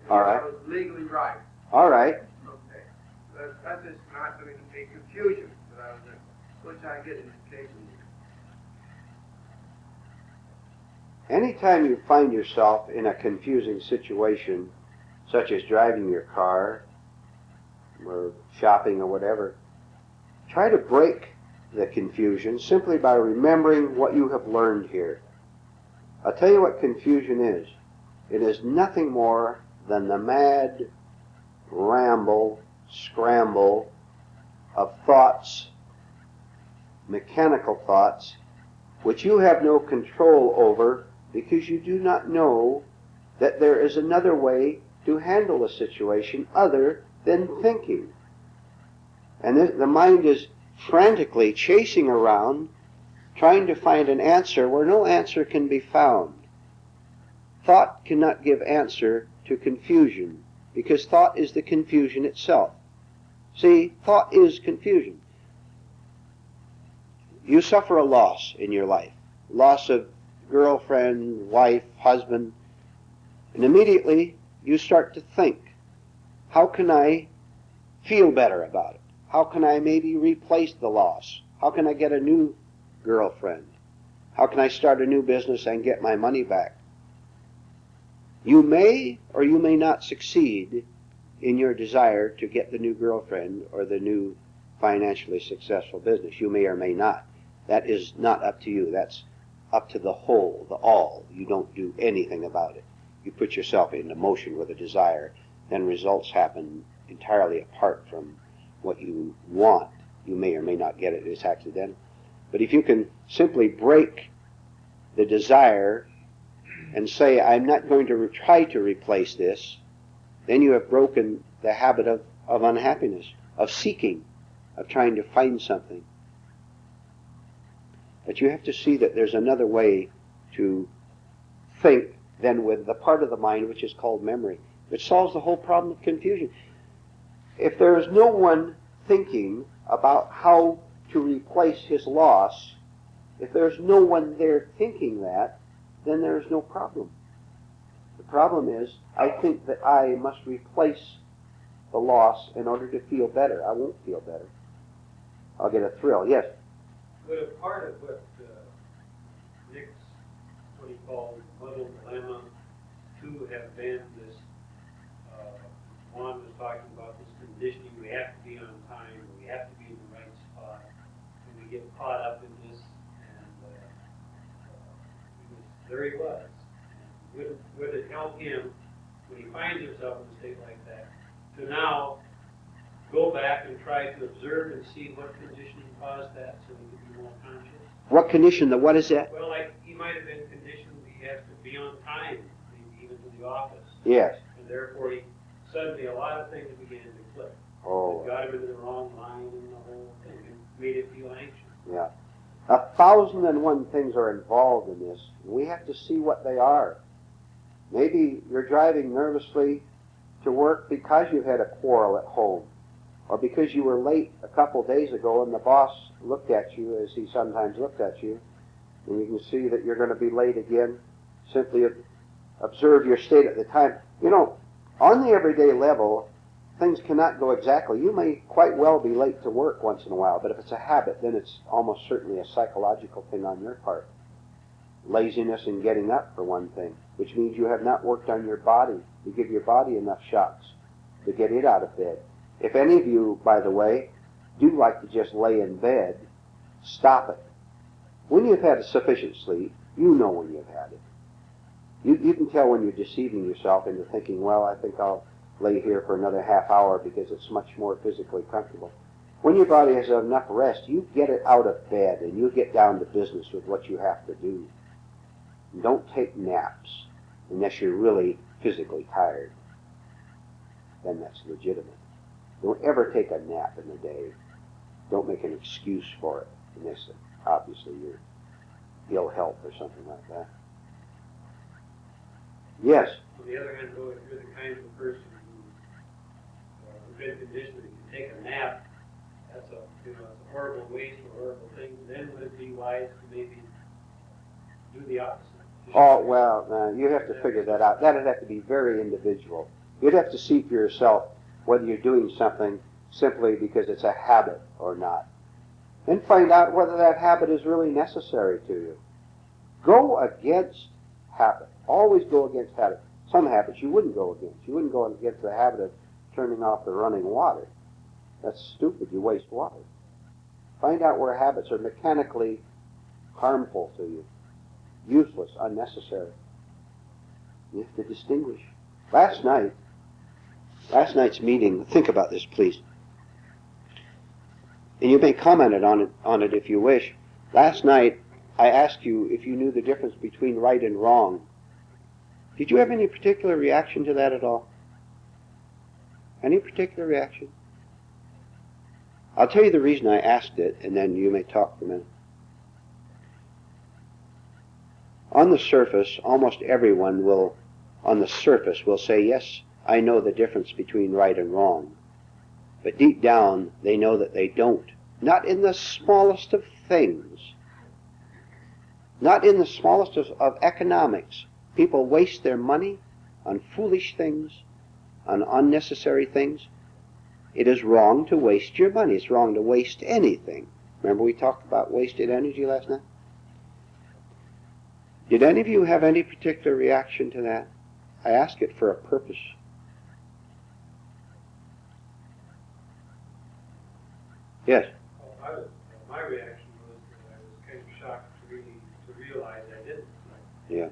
All right. I was legally right. All right. Okay. That's just not going to be confusion that I was in, which I get in occasionally. Anytime you find yourself in a confusing situation, such as driving your car or shopping or whatever, try to break the confusion simply by remembering what you have learned here. I'll tell you what confusion is. It is nothing more than the mad ramble, scramble of thoughts, mechanical thoughts, which you have no control over because you do not know that there is another way to handle a situation other than thinking. And the mind is frantically chasing around, trying to find an answer where no answer can be found. Thought cannot give answer to confusion, because thought is the confusion itself. See, thought is confusion. You suffer a loss in your life, loss of girlfriend, wife, husband, and immediately you start to think, how can I feel better about it? How can I maybe replace the loss? How can I get a new girlfriend? How can I start a new business and get my money back? You may or you may not succeed in your desire to get the new girlfriend or the new financially successful business. You may or may not. That is not up to you. That's up to the whole, the all. You don't do anything about it. You put yourself into motion with a desire, then results happen entirely apart from what you want. You may or may not get it. It's accidental. But if you can simply break the desire and say, I'm not going to try to replace this, then you have broken the habit of unhappiness, of seeking, of trying to find something. But you have to see that there's another way to think than with the part of the mind which is called memory. It solves the whole problem of confusion. If there is no one thinking about how to replace his loss, if there's no one there thinking that, then there's no problem. The problem is, I think that I must replace the loss in order to feel better. I won't feel better. I'll get a thrill. Yes? But a part of what Nick's, what he called muddled dilemma, to have been this, Juan was talking about this conditioning, we have to be on time, we have to be in the right spot, and we get caught up in this, and there he was. And would it help him, when he finds himself in a state like that, to now go back and try to observe and see what conditioning caused that so he could be more conscious? What condition? What is that? Well, like, he might have been conditioned he has to be on time, maybe even to the office. Yes. And therefore, suddenly a lot of things began to click. Oh. It got him into the wrong line and the whole thing, and made it feel anxious. Yeah. 1,001 things are involved in this. We have to see what they are. Maybe you're driving nervously to work because you've had a quarrel at home, or because you were late a couple days ago and the boss looked at you as he sometimes looked at you, and you can see that you're going to be late again. Simply observe your state at the time. You know, on the everyday level, things cannot go exactly. You may quite well be late to work once in a while, but if it's a habit, then it's almost certainly a psychological thing on your part. Laziness in getting up, for one thing, which means you have not worked on your body. You give your body enough shocks to get it out of bed. If any of you, by the way, do like to just lay in bed, stop it. When you've had sufficient sleep, you know when you've had it. You can tell when you're deceiving yourself into thinking, well, I think I'll lay here for another half hour because it's much more physically comfortable. When your body has enough rest, you get it out of bed and you get down to business with what you have to do. Don't take naps unless you're really physically tired. Then that's legitimate. Don't ever take a nap in the day. Don't make an excuse for it unless obviously you're ill health or something like that. Yes? On the other hand, though, if you're the kind of person who's been conditioned to take a nap, that's a horrible waste or horrible thing. Then would it be wise to maybe do the opposite? Oh, well, you have to figure that out. That would have to be very individual. You'd have to see for yourself whether you're doing something simply because it's a habit or not. Then find out whether that habit is really necessary to you. Go against habit. Always go against habit. Some habits you wouldn't go against. You wouldn't go against the habit of turning off the running water. That's stupid. You waste water. Find out where habits are mechanically harmful to you. Useless, unnecessary. You have to distinguish. Last night's meeting, think about this, please. And you may comment on it if you wish. Last night, I asked you if you knew the difference between right and wrong. Did you have any particular reaction to that at all? Any particular reaction? I'll tell you the reason I asked it, and then you may talk for a minute. On the surface, almost everyone will say, yes, I know the difference between right and wrong. But deep down, they know that they don't. Not in the smallest of things. Not in the smallest of economics. People waste their money on foolish things, on unnecessary things. It is wrong to waste your money. It's wrong to waste anything. Remember we talked about wasted energy last night? Did any of you have any particular reaction to that? I ask it for a purpose. Yes? My reaction was that I was kind of shocked to realize I didn't. Yeah.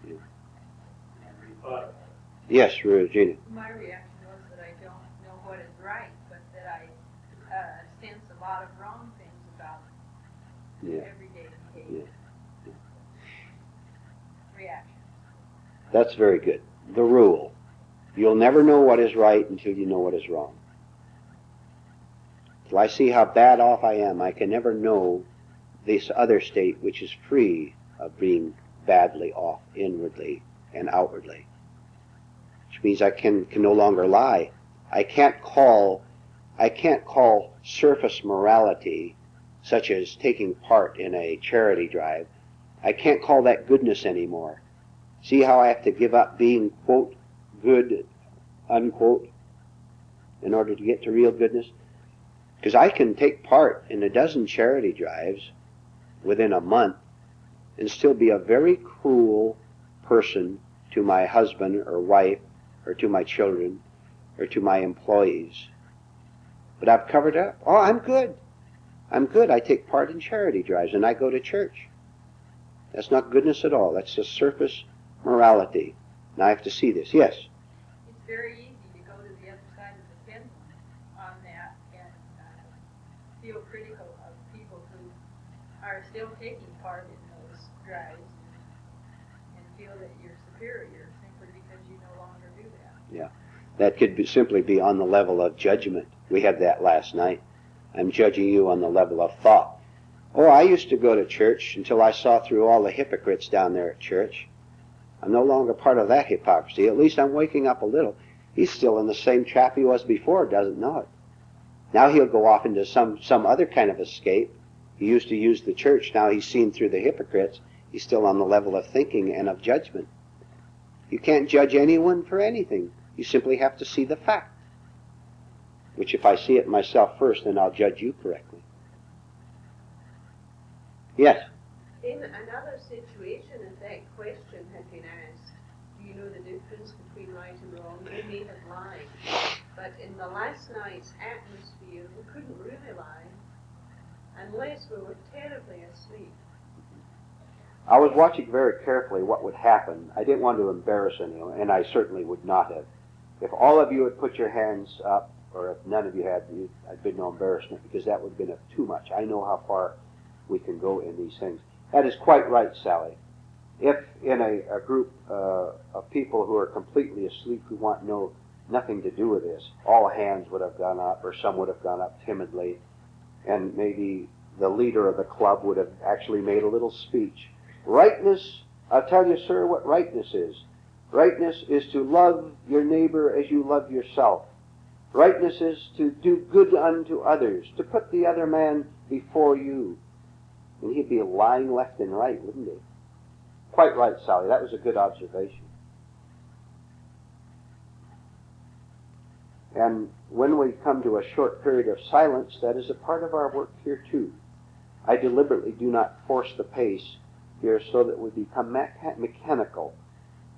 Yeah. I really thought about it. Yes, Regina. My reaction was that I don't know what is right, but that I sense a lot of wrong things about everyday behavior. Yeah. Reaction. That's very good. The rule. You'll never know what is right until you know what is wrong. Till I see how bad off I am, I can never know this other state which is free of being badly off inwardly and outwardly. Which means I can no longer lie. I can't call surface morality, such as taking part in a charity drive, I can't call that goodness anymore. See how I have to give up being, quote, good, unquote, in order to get to real goodness? Because I can take part in a dozen charity drives within a month and still be a very cruel person to my husband or wife or to my children or to my employees. But I've covered up. Oh, I'm good. I'm good. I take part in charity drives and I go to church. That's not goodness at all. That's just surface morality. Now I have to see this. Yes? It's very easy to go to the other side of the fence on that and feel critical of people who are still taking part in those drives and feel that you're superior simply because you no longer do that. Yeah. That could simply be on the level of judgment. We had that last night. I'm judging you on the level of thought. Oh, I used to go to church until I saw through all the hypocrites down there at church. I'm no longer part of that hypocrisy. At least I'm waking up a little. He's still in the same trap he was before, doesn't know it. Now he'll go off into some other kind of escape. He used to use the church. Now he's seen through the hypocrites. He's still on the level of thinking and of judgment. You can't judge anyone for anything. You simply have to see the fact. Which if I see it myself first, then I'll judge you correctly. Yes? In another situation, if that question had been asked, do you know the difference between right and wrong, we may have lied. But in the last night's atmosphere, we couldn't really lie unless we were terribly asleep. I was watching very carefully what would happen. I didn't want to embarrass anyone, and I certainly would not have. If all of you had put your hands up, or if none of you had, I'd been no embarrassment, because that would have been too much. I know how far we can go in these things. That is quite right, Sally. If in a group of people who are completely asleep who want nothing to do with this, all hands would have gone up, or some would have gone up timidly, and maybe the leader of the club would have actually made a little speech. Rightness, I'll tell you, sir, what rightness is. Rightness is to love your neighbor as you love yourself. Rightness is to do good unto others, to put the other man before you. And he'd be lying left and right, wouldn't he? Quite right, Sally. That was a good observation. And when we come to a short period of silence, that is a part of our work here too. I deliberately do not force the pace here so that we become mechanical.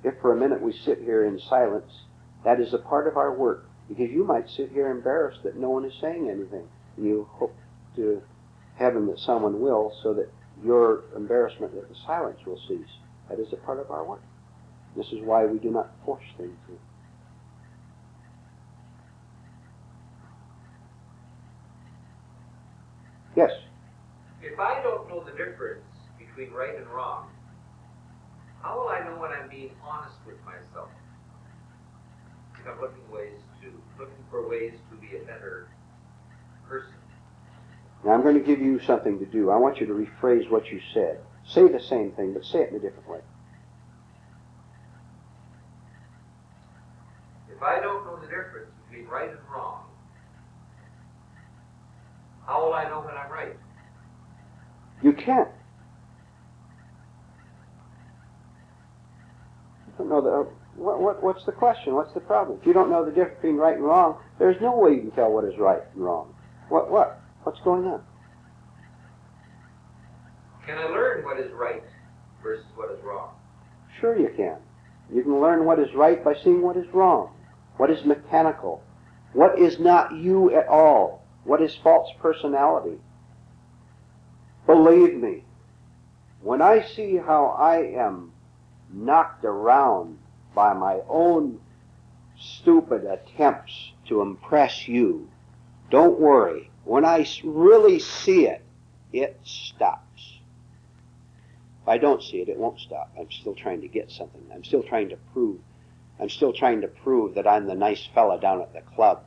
If for a minute we sit here in silence, that is a part of our work, because you might sit here embarrassed that no one is saying anything. You hope to heaven that someone will, so that your embarrassment at the silence will cease. That is a part of our work. This is why we do not force things here. Yes? If I don't know the difference between right and wrong, how will I know when I'm being honest with myself? If I'm looking for ways to be a better person. Now I'm going to give you something to do. I want you to rephrase what you said. Say the same thing, but say it in a different way. If I don't know the difference between right and wrong, how will I know when I'm right? You can't. You don't know the... What's the question? What's the problem? If you don't know the difference between right and wrong, there's no way you can tell what is right and wrong. What's going on? Can I learn what is right versus what is wrong? Sure you can. You can learn what is right by seeing what is wrong. What is mechanical? What is not you at all? What is false personality? Believe me, when I see how I am knocked around by my own stupid attempts to impress you, don't worry. When I really see it, it stops. If I don't see it, it won't stop. I'm still trying to get something. I'm still trying to prove that I'm the nice fella down at the club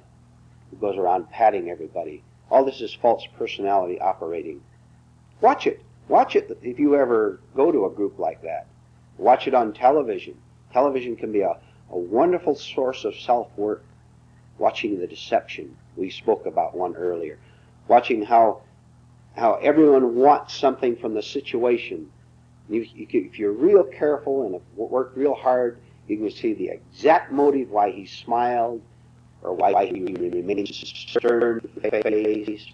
who goes around patting everybody. All this is false personality operating. Watch it. Watch it if you ever go to a group like that. Watch it on television. Television can be a wonderful source of self-work. Watching the deception. We spoke about one earlier. Watching how everyone wants something from the situation. If you're real careful and have worked real hard, you can see the exact motive why he smiled or why he remained stern-faced.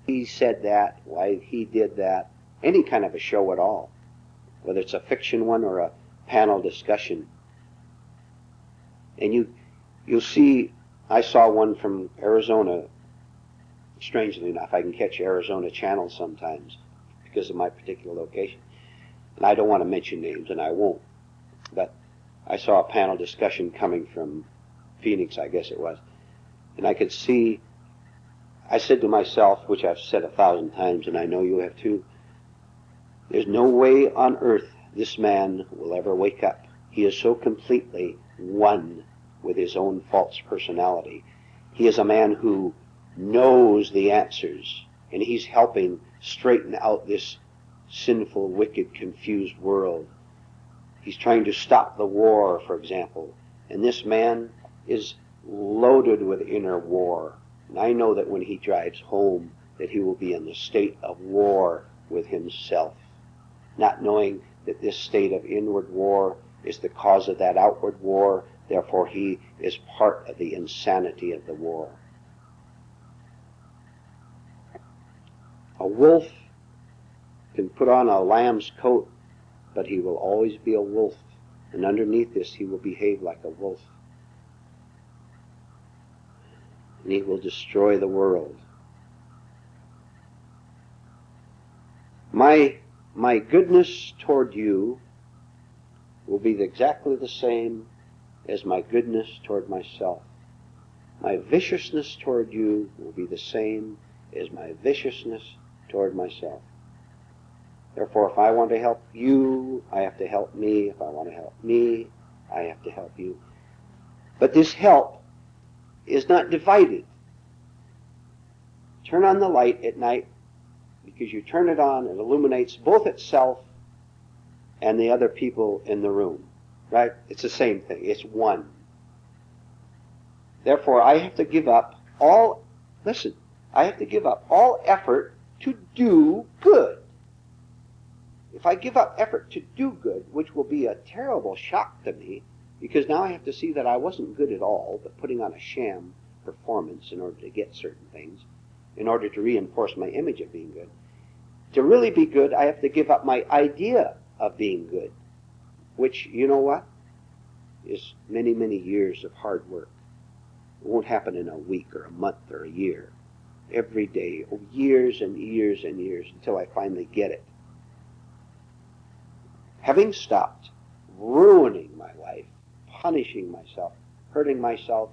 He said that, why he did that. Any kind of a show at all, whether it's a fiction one or a panel discussion. And you'll see, I saw one from Arizona. Strangely enough, I can catch Arizona channels sometimes because of my particular location. And I don't want to mention names, and I won't. But I saw a panel discussion coming from Phoenix, I guess it was. And I could see, I said to myself, which I've said 1,000 times, and I know you have too, there's no way on earth this man will ever wake up. He is so completely one with his own false personality. He is a man who knows the answers, and he's helping straighten out this sinful, wicked, confused world. He's trying to stop the war, for example, and this man is loaded with inner war. And I know that when he drives home that he will be in the state of war with himself, not knowing that this state of inward war is the cause of that outward war, therefore he is part of the insanity of the war. A wolf can put on a lamb's coat, but he will always be a wolf, and underneath this he will behave like a wolf. And he will destroy the world. My goodness toward you will be exactly the same as my goodness toward myself. My viciousness toward you will be the same as my viciousness toward myself. Therefore, if I want to help you, I have to help me. If I want to help me, I have to help you. But this help is not divided. Turn on the light at night, because you turn it on, it illuminates both itself and the other people in the room. Right? It's the same thing. It's one. Therefore, I have to give up all effort to do good. If I give up effort to do good, which will be a terrible shock to me, because now I have to see that I wasn't good at all, but putting on a sham performance in order to get certain things, in order to reinforce my image of being good. To really be good, I have to give up my idea of being good, which, you know what, is many, many years of hard work. It won't happen in a week or a month or a year. Every day, years and years and years, until I finally get it. Having stopped ruining my life, punishing myself, hurting myself,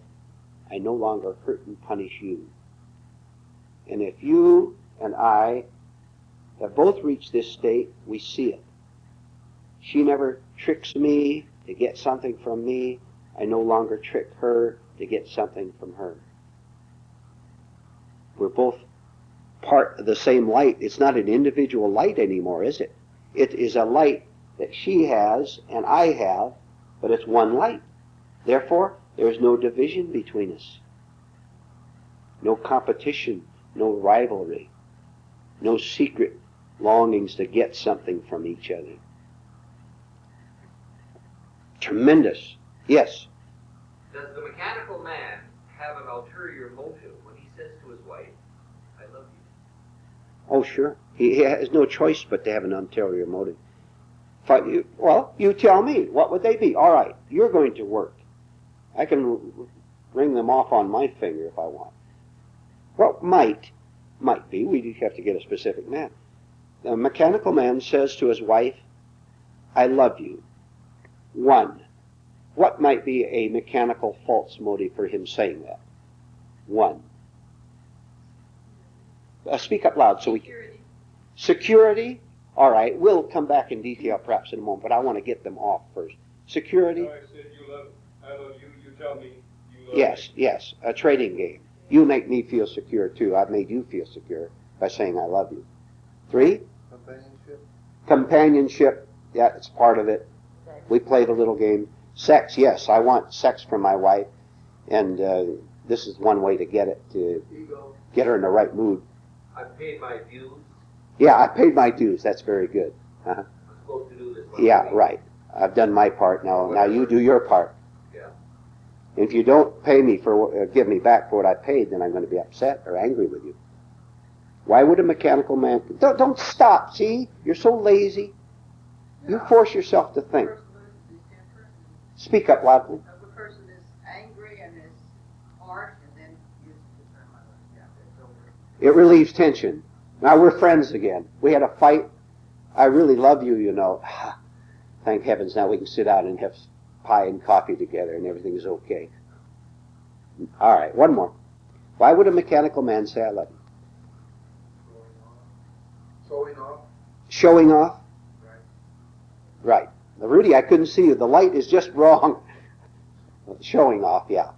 I no longer hurt and punish you. And if you and I have both reached this state, we see it. She never tricks me to get something from me. I no longer trick her to get something from her. We're both part of the same light. It's not an individual light anymore, is it? It is a light that she has and I have, but it's one light. Therefore, there is no division between us. No competition, no rivalry, no secret longings to get something from each other. Tremendous. Yes? Does the mechanical man have an ulterior motive when he says to his wife, I love you? Oh, sure. He has no choice but to have an ulterior motive. Well, you tell me. What would they be? All right, you're going to work. I can ring them off on my finger if I want. Well, might be. We have to get a specific man. The mechanical man says to his wife, I love you. One. What might be a mechanical false motive for him saying that? One. Speak up loud so we can. Security? All right, we'll come back in detail perhaps in a moment, but I want to get them off first. Security? I said I love you, you tell me you love Yes, me. yes, a trading game. You make me feel secure too. I've made you feel secure by saying I love you. 3? Companionship. Companionship. Yeah, it's part of it. We played a little game. Sex, yes, I want sex from my wife, and this is one way to get it, to Ego. get her in the right mood. I paid my dues. Yeah, I paid my dues. That's very good. Uh-huh. I'm supposed to do this. Yeah, right. I've done my part now. Now you do your part. Yeah. If you don't pay me for give me back for what I paid, then I'm going to be upset or angry with you. Why would a mechanical man? Don't stop. See, you're so lazy. You force yourself to think. Person loses his temper, Speak up loudly. the person is angry and is harsh, and then uses the term, yeah, it's over. It relieves tension. Now we're friends again. We had a fight. I really love you, you know. Thank heavens now we can sit down and have pie and coffee together and everything is okay. All right, one more. Why would a mechanical man say I love you? Showing off. Showing off? Right. Right. Now, Rudy, I couldn't see you. The light is just wrong. Showing off, yeah.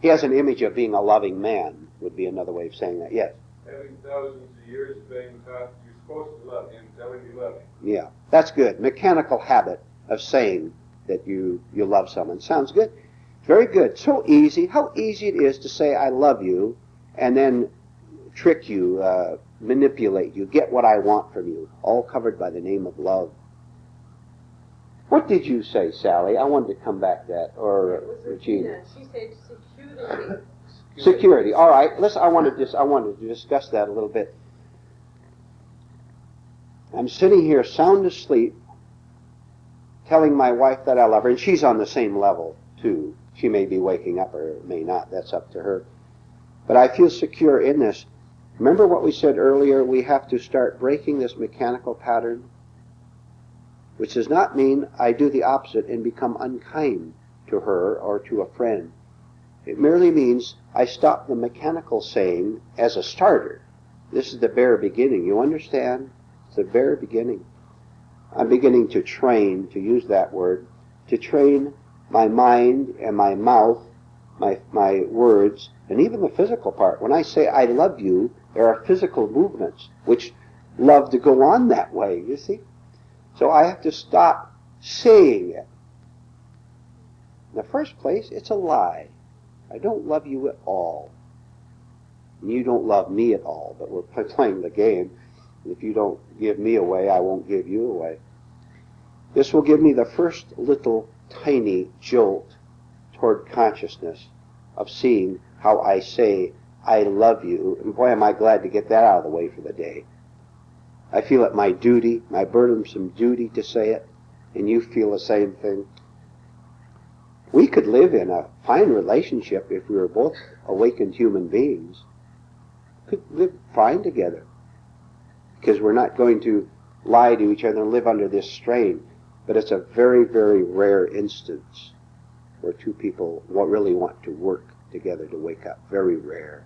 He has an image of being a loving man, would be another way of saying that. Yes. Having thousands of years of being taught you're supposed to love him, tell him you love him. Yeah. That's good. Mechanical habit of saying that you love someone. Sounds good. Very good. So easy. How easy it is to say I love you and then trick you, manipulate you, get what I want from you, all covered by the name of love. What did you say, Sally? I wanted to come back to that, or It was Regina. She said security. Security. All right. I wanted to discuss that a little bit. I'm sitting here sound asleep, telling my wife that I love her, and she's on the same level too. She may be waking up or may not. That's up to her. But I feel secure in this. Remember what we said earlier? We have to start breaking this mechanical pattern, which does not mean I do the opposite and become unkind to her or to a friend. It merely means I stop the mechanical saying as a starter. This is the bare beginning. You understand? It's the bare beginning. I'm beginning to train, to use that word, to train my mind and my mouth, my words, and even the physical part. When I say I love you, there are physical movements which love to go on that way, you see? So I have to stop saying it. In the first place, it's a lie. I don't love you at all. And you don't love me at all, but we're playing the game. If you don't give me away, I won't give you away. This will give me the first little tiny jolt toward consciousness of seeing how I say, I love you. And boy, am I glad to get that out of the way for the day. I feel it my duty, my burdensome duty to say it, and you feel the same thing. We could live in a fine relationship if we were both awakened human beings. Could live fine together. Because we're not going to lie to each other and live under this strain. But it's a very, very rare instance where two people really want to work together to wake up. Very rare.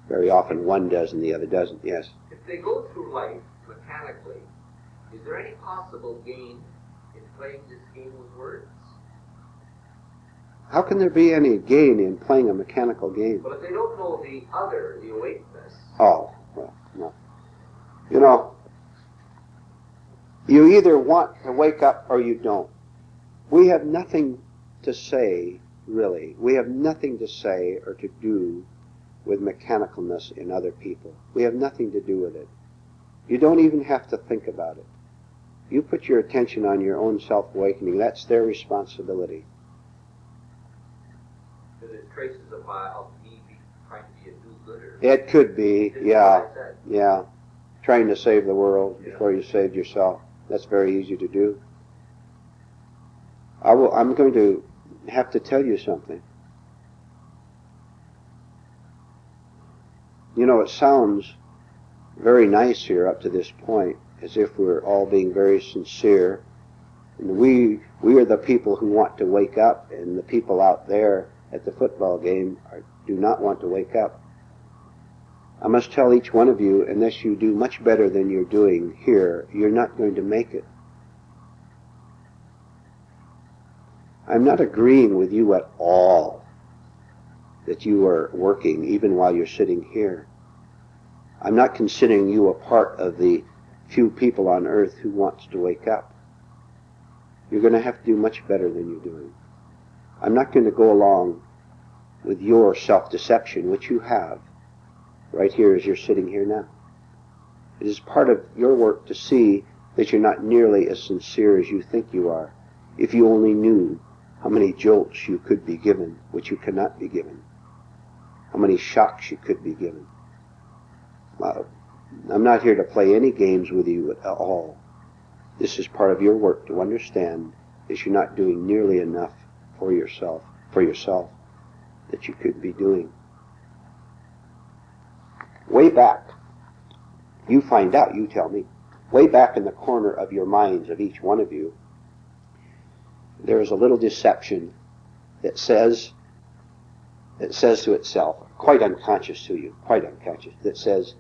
Very often one does and the other doesn't. Yes? If they go through life mechanically, is there any possible gain in playing this game with words? How can there be any gain in playing a mechanical game? Well, if they don't know the other, the awakeness, Oh, well, no. You know, you either want to wake up or you don't. We have nothing to say, really. We have nothing to say or to do with mechanicalness in other people. We have nothing to do with it. You don't even have to think about it. You put your attention on your own self-awakening. That's their responsibility. because it traces of me trying to be a do-gooder. It could be, This is yeah, what I said. yeah. Trying to save the world Yeah. before you saved yourself. That's very easy to do. I'm going to have to tell you something. You know, it sounds very nice here up to this point, as if we're all being very sincere. And we are the people who want to wake up, and the people out there at the football game do not want to wake up. I must tell each one of you, unless you do much better than you're doing here, you're not going to make it. I'm not agreeing with you at all that you are working even while you're sitting here. I'm not considering you a part of the few people on earth who wants to wake up. you're going to have to do much better than you're doing. I'm not going to go along with your self-deception, which you have, right here as you're sitting here now. It is part of your work to see that you're not nearly as sincere as you think you are. If you only knew how many jolts you could be given, which you cannot be given, how many shocks you could be given. I'm not here to play any games with you at all. This is part of your work to understand that you're not doing nearly enough for yourself that you could be doing. Way back, you find out, you tell me, way back in the corner of your minds of each one of you, there is a little deception that says to itself, quite unconscious to you, quite unconscious, that says,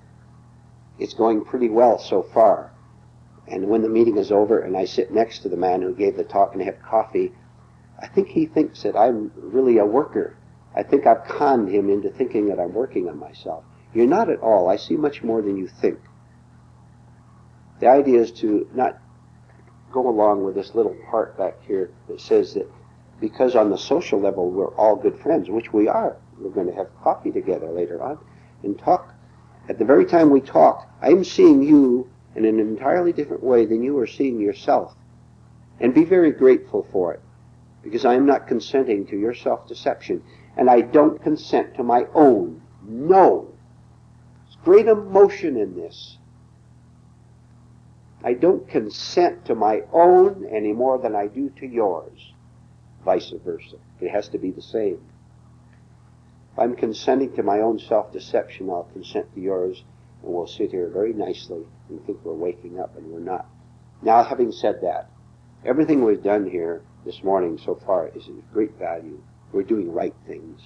it's going pretty well so far. And when the meeting is over and I sit next to the man who gave the talk and have coffee, I think he thinks that I'm really a worker. I think I've conned him into thinking that I'm working on myself. You're not at all. I see much more than you think. The idea is to not go along with this little part back here that says that because on the social level we're all good friends, which we are. We're going to have coffee together later on and talk. At the very time we talk, I'm seeing you in an entirely different way than you are seeing yourself. And be very grateful for it, because I am not consenting to your self-deception, and I don't consent to my own. No. There's great emotion in this. I don't consent to my own any more than I do to yours. Vice versa. It has to be the same. If I'm consenting to my own self-deception, I'll consent to yours, and we'll sit here very nicely and think we're waking up, and we're not. Now, having said that, everything we've done here this morning so far is of great value. We're doing right things.